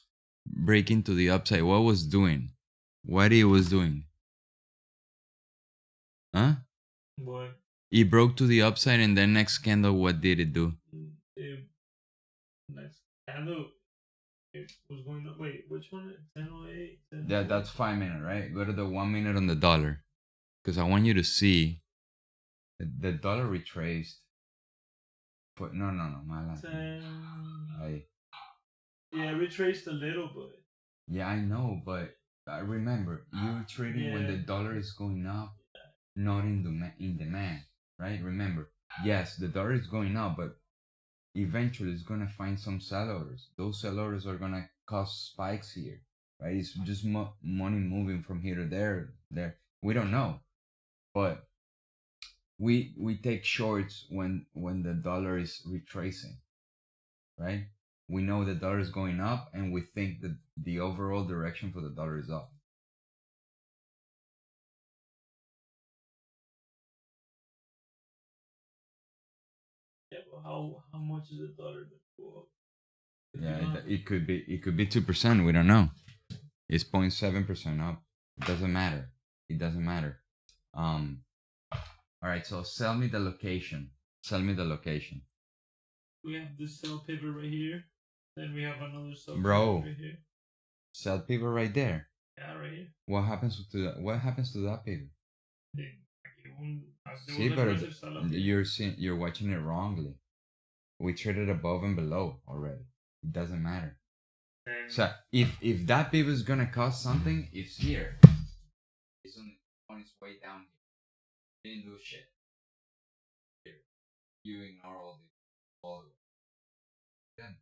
breaking to the upside. What was doing? What it was doing? Huh? Boy. It broke to the upside, and then next candle, what did it do? Next candle. It was going up. Wait, which one? 1008? That's 5 minute, right? Go to the 1 minute on the dollar, because I want you to see the dollar retraced. But no, my yeah, retraced a little, but yeah, I know, but I remember you're trading when the dollar is going up, not in demand, right? Remember, yes, the dollar is going up, but eventually it's gonna find some sell orders. Those sell orders are gonna cause spikes here, right? It's just money moving from here to there. We don't know, but we take shorts when the dollar is retracing, right? We know the dollar is going up, and we think that the overall direction for the dollar is up. yeah, but how much is the dollar to go up? Yeah, it could be 2%. We don't know. It's 0.7% up. It doesn't matter. It doesn't matter. All right. So sell me the location. Sell me the location. We have this sell pivot right here. Then we have another sell Bro. pivot right here. Sell pivot right there. Yeah, right here. What happens to that pivot? See, but you're watching it wrongly. We traded above and below already. It doesn't matter. So if that pivot is gonna cost something, it's here. It's on its way down here. Didn't do shit. Here. You ignore all the then.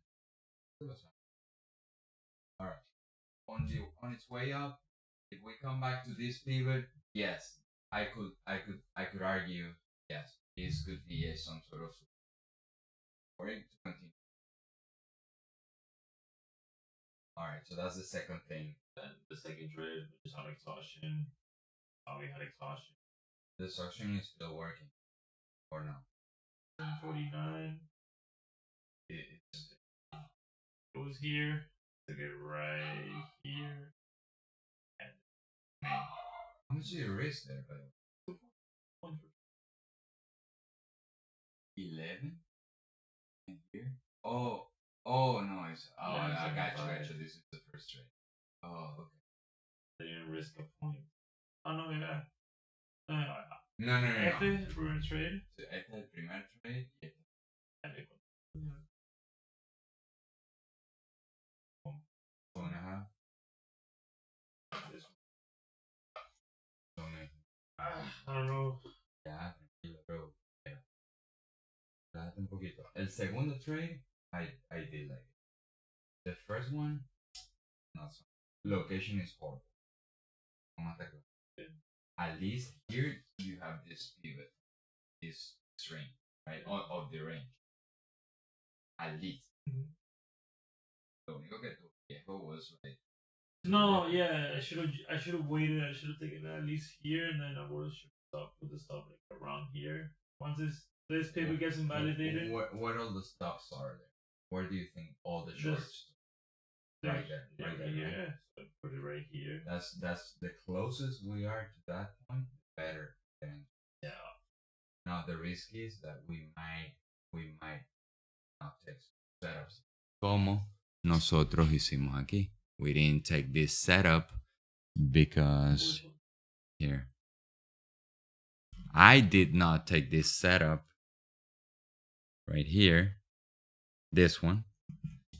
Alright. On its way up, if we come back to this pivot, yes, I could argue, yes, this could be some sort of for it to continue. Alright, so that's the second thing. Then the second trade, we just had exhaustion. We had exhaustion. The exhaustion is still working. Or no? 1049. It was here. Took it right here. And how much did you risk there, by the way? 11? And here? Oh no, I got you. This is the first trade. Oh, okay. I didn't risk a point. Oh no, yeah. No. Este primer trade. Este es el primer trade. One and a half. I don't know. Ya, tranquilo, bro. Relájate un poquito. El segundo trade, I did like it. The first one, not so. Location is horrible. At least here you have this pivot, this string, right, of the range. At least. Lo único que tu viejo was like. No, yeah, I should have waited. I should have taken it at least here, and then I would have stopped with the stop like around here. Once this pivot gets invalidated. What all the stops are there? Where do you think all the shorts? Right there, right there, here. right? Yeah, so put it right here. That's the closest we are to that point, better than. Yeah. Now the risk is that we might not take setups. Como nosotros hicimos aquí. We didn't take this setup because here. I did not take this setup right here. This one.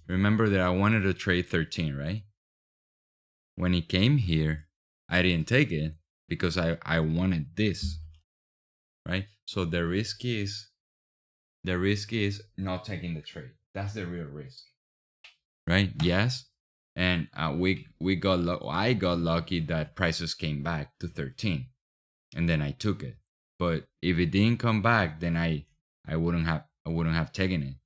Remember that I wanted to trade 13, right? When it came here, I didn't take it because I wanted this, right? So the risk is not taking the trade. That's the real risk, right? Yes, and we got I got lucky that prices came back to 13, and then I took it. But if it didn't come back, then I wouldn't have taken it.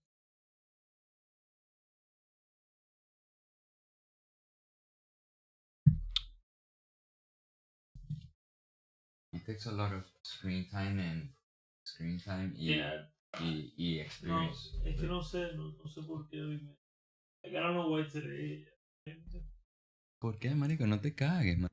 It takes a lot of screen time Yeah. y experience. No, es que no sé por qué hoy like, I don't know why today. ¿Por qué, marico? No te cagues, man.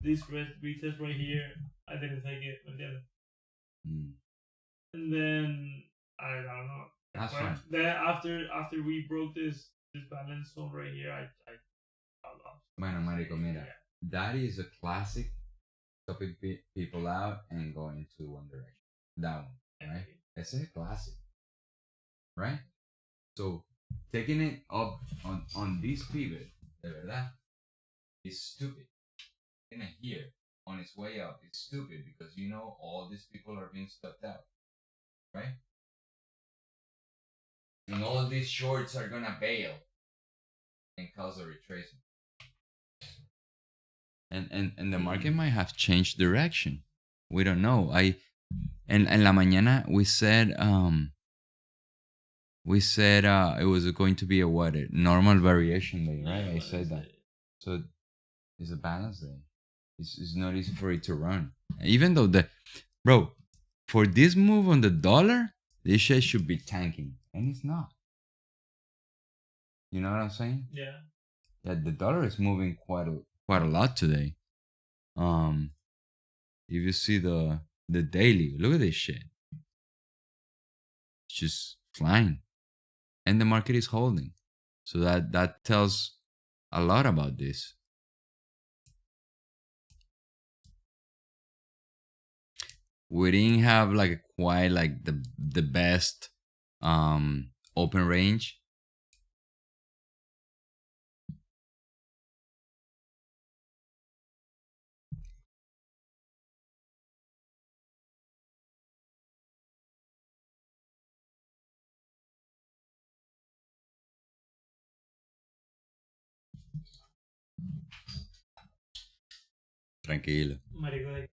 This retest right here, I didn't take it, Mm. and then I don't know. That's right? fine. Then after we broke this balance zone right here, I lost. Bueno, marico, mira. Yeah. That is a classic stopping people out and going into one direction. That one, right? It's a classic, right? So taking it up on this pivot, de verdad, is stupid. Taking it here on its way up is stupid because you know all these people are being stopped out, right? And all of these shorts are gonna bail and cause a retracement. And the market might have changed direction. We don't know. En la mañana we said it was going to be a normal variation day, right? Yeah, I said that. So it's a balance day. It's not easy for it to run. Even though for this move on the dollar, this shit should be tanking. And it's not. You know what I'm saying? Yeah. That the dollar is moving quite a lot today. If you see the daily, look at this shit. It's just flying. And the market is holding. So that tells a lot about this. We didn't have like quite like the best open range. Tranquilo. Marico,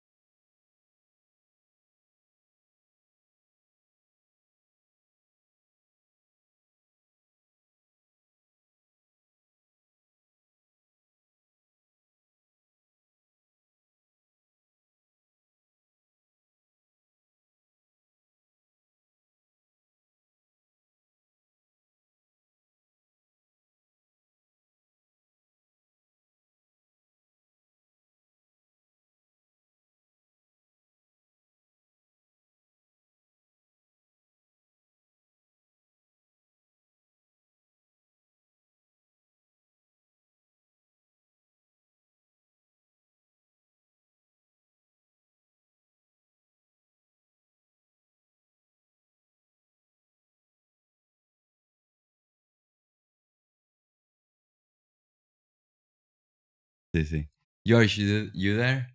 Sí, sí. Josh, you there?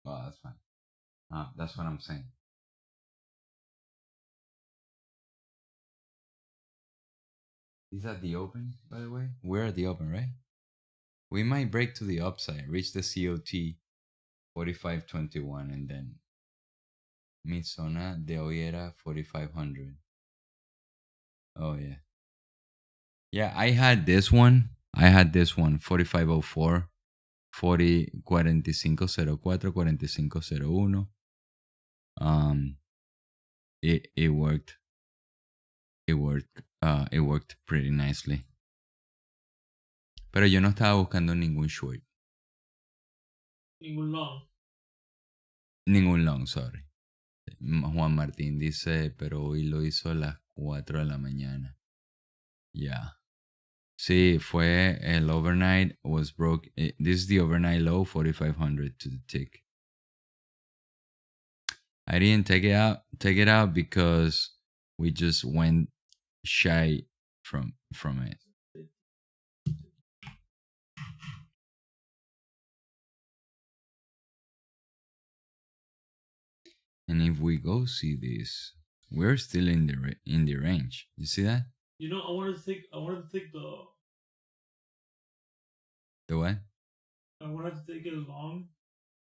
Oh, that's fine. That's what I'm saying. Is that the open, by the way? We're at the open, right? We might break to the upside, reach the COT 4521, and then mid zona de hoy era 4500. Oh, yeah. Yeah, I had this one. 4504, 4504, 4501. It worked. It worked pretty nicely. Pero yo no estaba buscando ningún short. ningún long. Ningún long, sorry. Juan Martín dice, pero hoy lo hizo a las 4 de la mañana. Yeah. Sí, fue el overnight was broke. This is the overnight low, 4500 to the tick. I didn't take it out because we just went shy from it. And if we go see this, we're still in the range. You see that? You know, I wanted to take The what? I wanted to take it long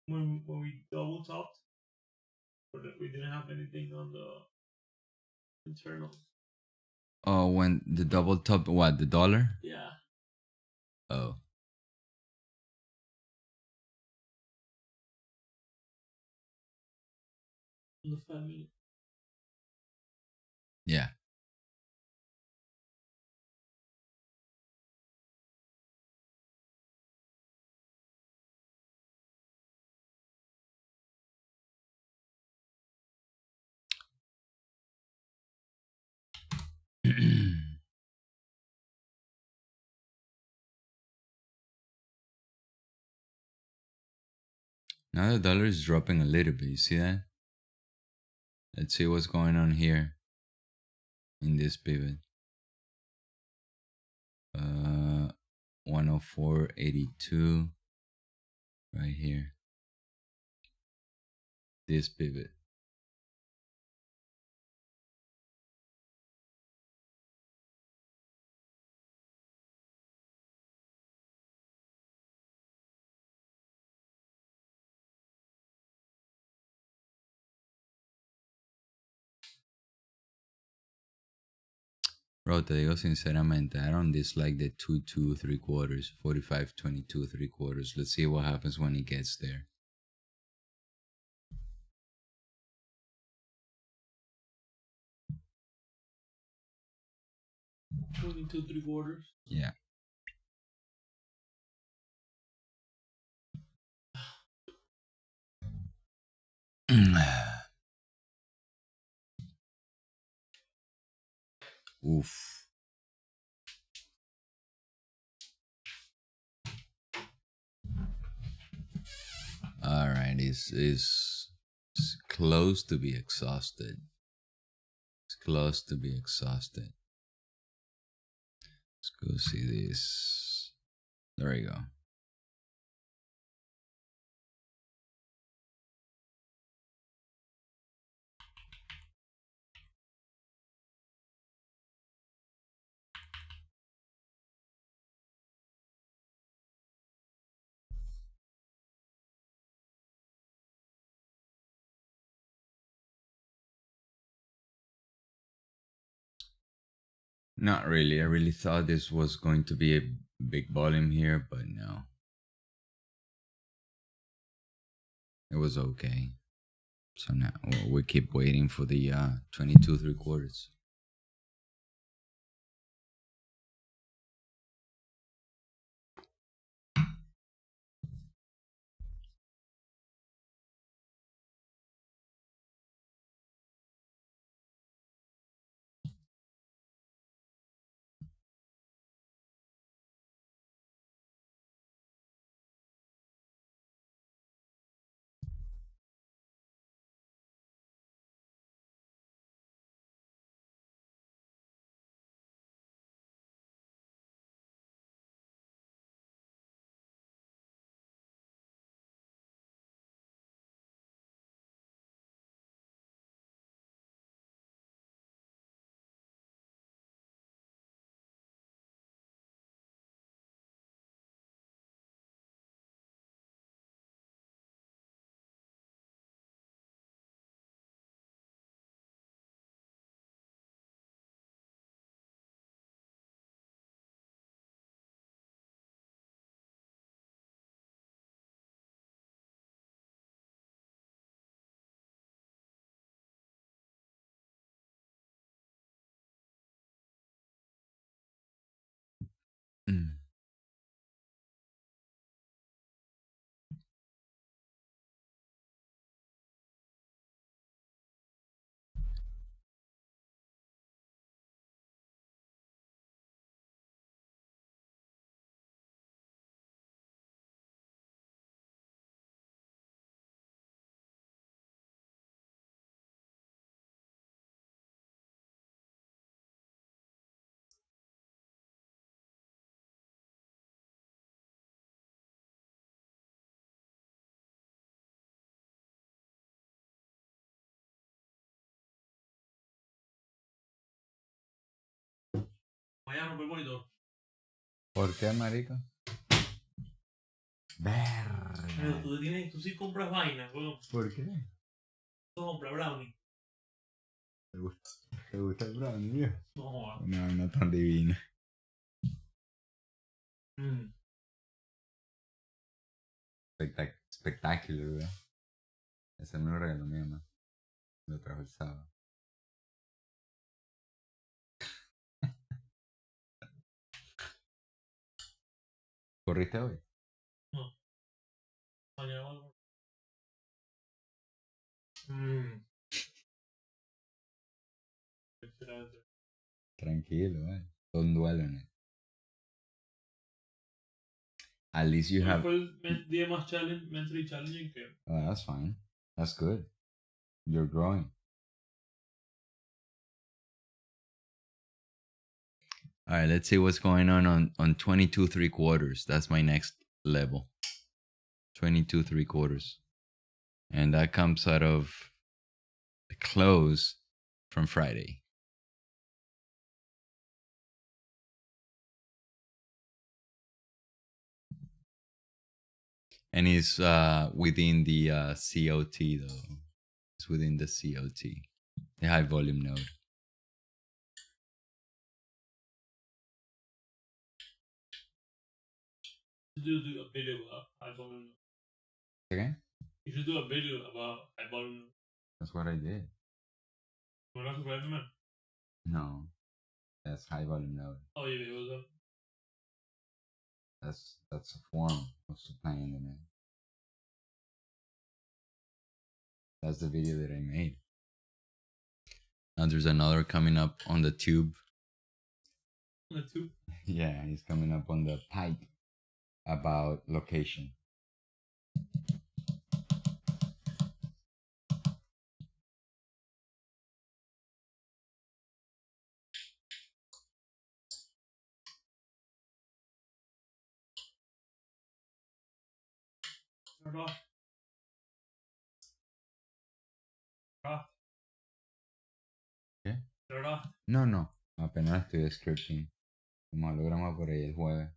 when we double topped, but we didn't have anything on the internal. Oh, when the double top, what, the dollar? Yeah. Oh. On the 5 minute. Yeah. Now the dollar is dropping a little bit. You see that? Let's see what's going on here in this pivot. 104.82 right here. This pivot. Bro, te digo sinceramente, I don't dislike the 2 3/4, 45.22 3/4. Let's see what happens when it gets there. $22 3/4. Yeah. Oof. All right, is close to be exhausted. It's close to be exhausted. Let's go see this. There we go. Not really. I really thought this was going to be a big volume here, but no. It was okay. So now we keep waiting for the 22 3/4. Mm. Vaya a romper el monitor. ¿Por qué, marico? Pero Verga. tú sí compras vainas, weón. ¿Por qué? Tú compras brownie. ¿Te gusta el brownie, viejo? No jodas. Una vaina tan divina. Mm. Espectacular, ¿verdad? Ese me lo regaló mi mamá. Lo trajo el sábado. ¿Corriste hoy? No. Mañana algo. Mm. Excelente. Tranquilo, ¿vale? Don't dwell on it. At least you Hoy have... fue el día más mentally challenging que... Oh, that's fine. That's good. You're growing. All right, let's see what's going on 22 3/4. That's my next level. 22 3/4. And that comes out of the close from Friday. And it's within the COT though. It's within the COT, the high volume node. You should do a video about high volume. Okay? You should do a video about high volume. That's what I did. ¿No lo haces, man? No, that's high volume node. Oh, yeah, it was up. That's a form of supply and demand. That's the video that I made. Now there's another coming up on the tube. On the tube? Yeah, he's coming up on the pipe about location. Turn it off. Off. ¿Qué? Turn it off. No, apenas estoy scripting. Como logramos por ahí el jueves.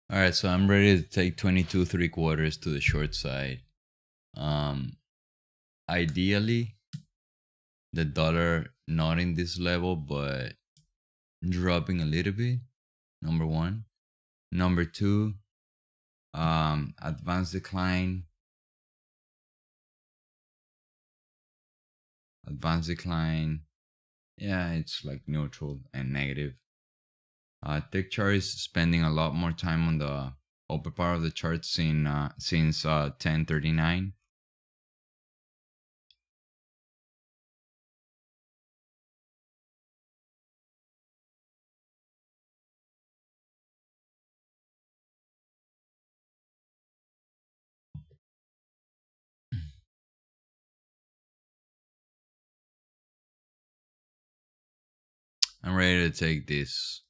All right, so I'm ready to take 22 3/4 to the short side. Ideally, the dollar not in this level, but dropping a little bit. Number one. Number two, advanced decline. Advanced decline. Yeah, it's like neutral and negative. Tick chart is spending a lot more time on the upper part of the chart since 1039. I'm ready to take this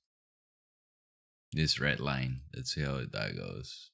red line. Let's see how that goes.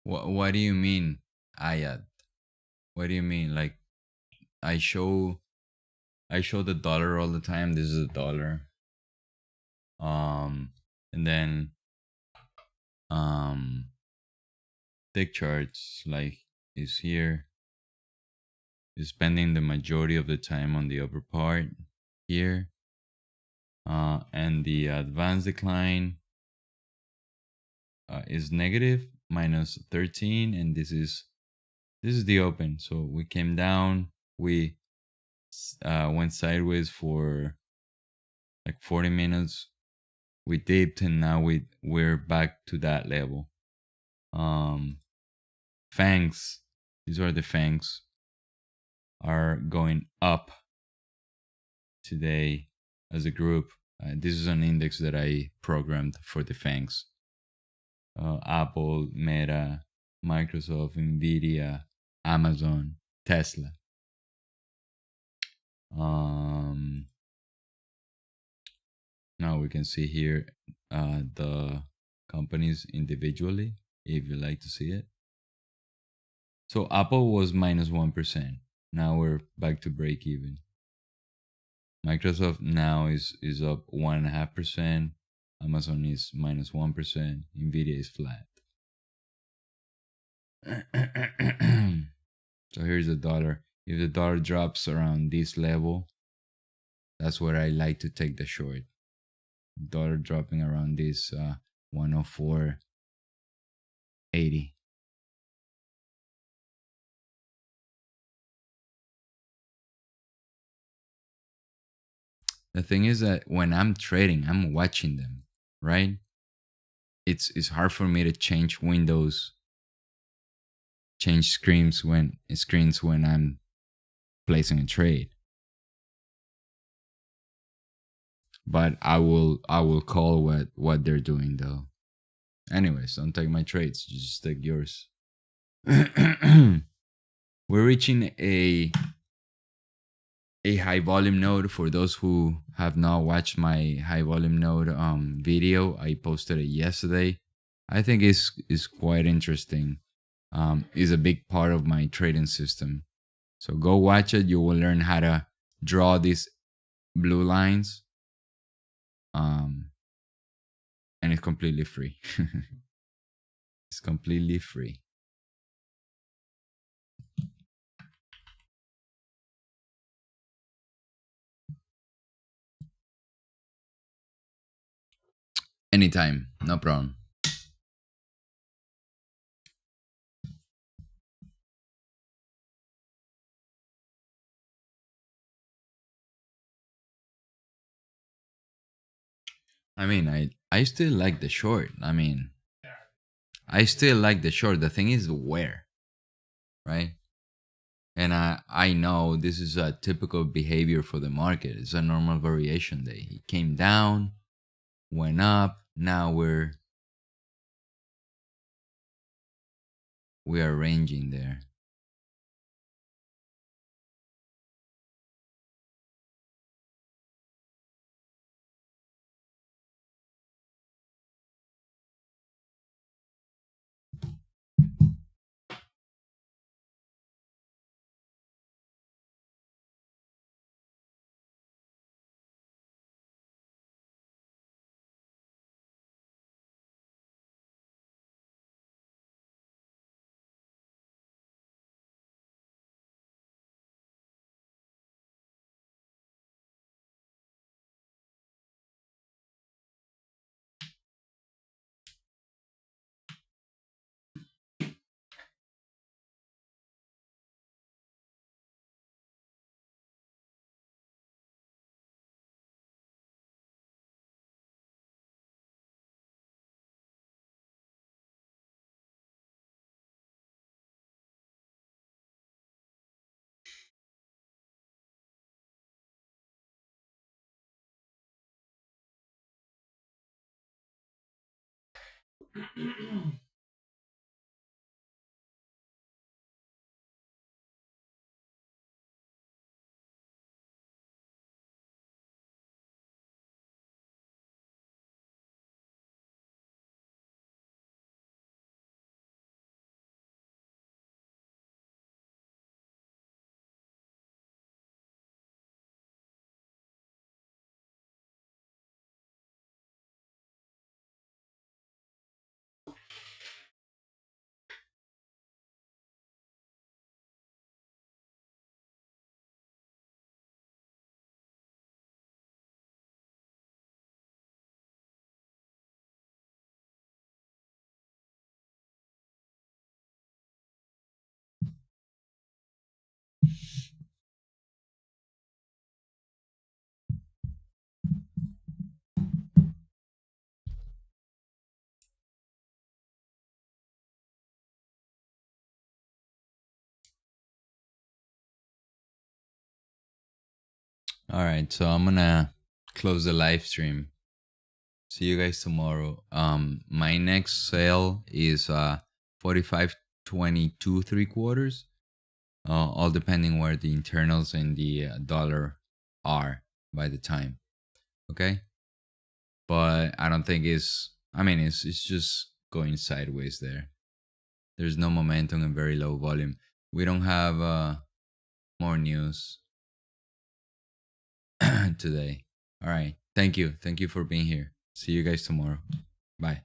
What do you mean, ayat? What do you mean? Like I show I show the dollar all the time. This is a dollar. And then um tick charts like is here, is spending the majority of the time on the upper part here. And the advanced decline is negative minus 13, and this is the open. So we came down, we went sideways for like 40 minutes, we dipped, and now we're back to that level. Fangs, these are the fangs, are going up today as a group. This is an index that I programmed for the fangs. Apple, Meta, Microsoft, Nvidia, Amazon, Tesla. Now we can see here the companies individually, if you like to see it. So Apple was minus 1%. Now we're back to break even. Microsoft now is up 1.5%. Amazon is minus 1%. Nvidia is flat. So here's the dollar. If the dollar drops around this level, that's where I like to take the short. Dollar dropping around this 104.80. The thing is that when I'm trading, I'm watching them, right? It's hard for me to change windows, change screens when I'm placing a trade. But I will call what they're doing though. Anyways, don't take my trades, just take yours. We're reaching a high volume node. For those who have not watched my high volume node video, I posted it yesterday. I think is quite interesting. Is a big part of my trading system. So go watch it. You will learn how to draw these blue lines. And it's completely free. It's completely free. Anytime, no problem. I mean, I still like the short. I mean, I still like the short. The thing is where, right? And I know this is a typical behavior for the market. It's a normal variation day. It came down, went up. Now we are ranging there. All right, so I'm gonna close the live stream. See you guys tomorrow. My next sale is 45.22 3/4. All depending where the internals and the dollar are by the time. Okay, but I don't think it's. I mean, it's just going sideways there. There's no momentum and very low volume. We don't have more news today. All right. Thank you. Thank you for being here. See you guys tomorrow. Bye.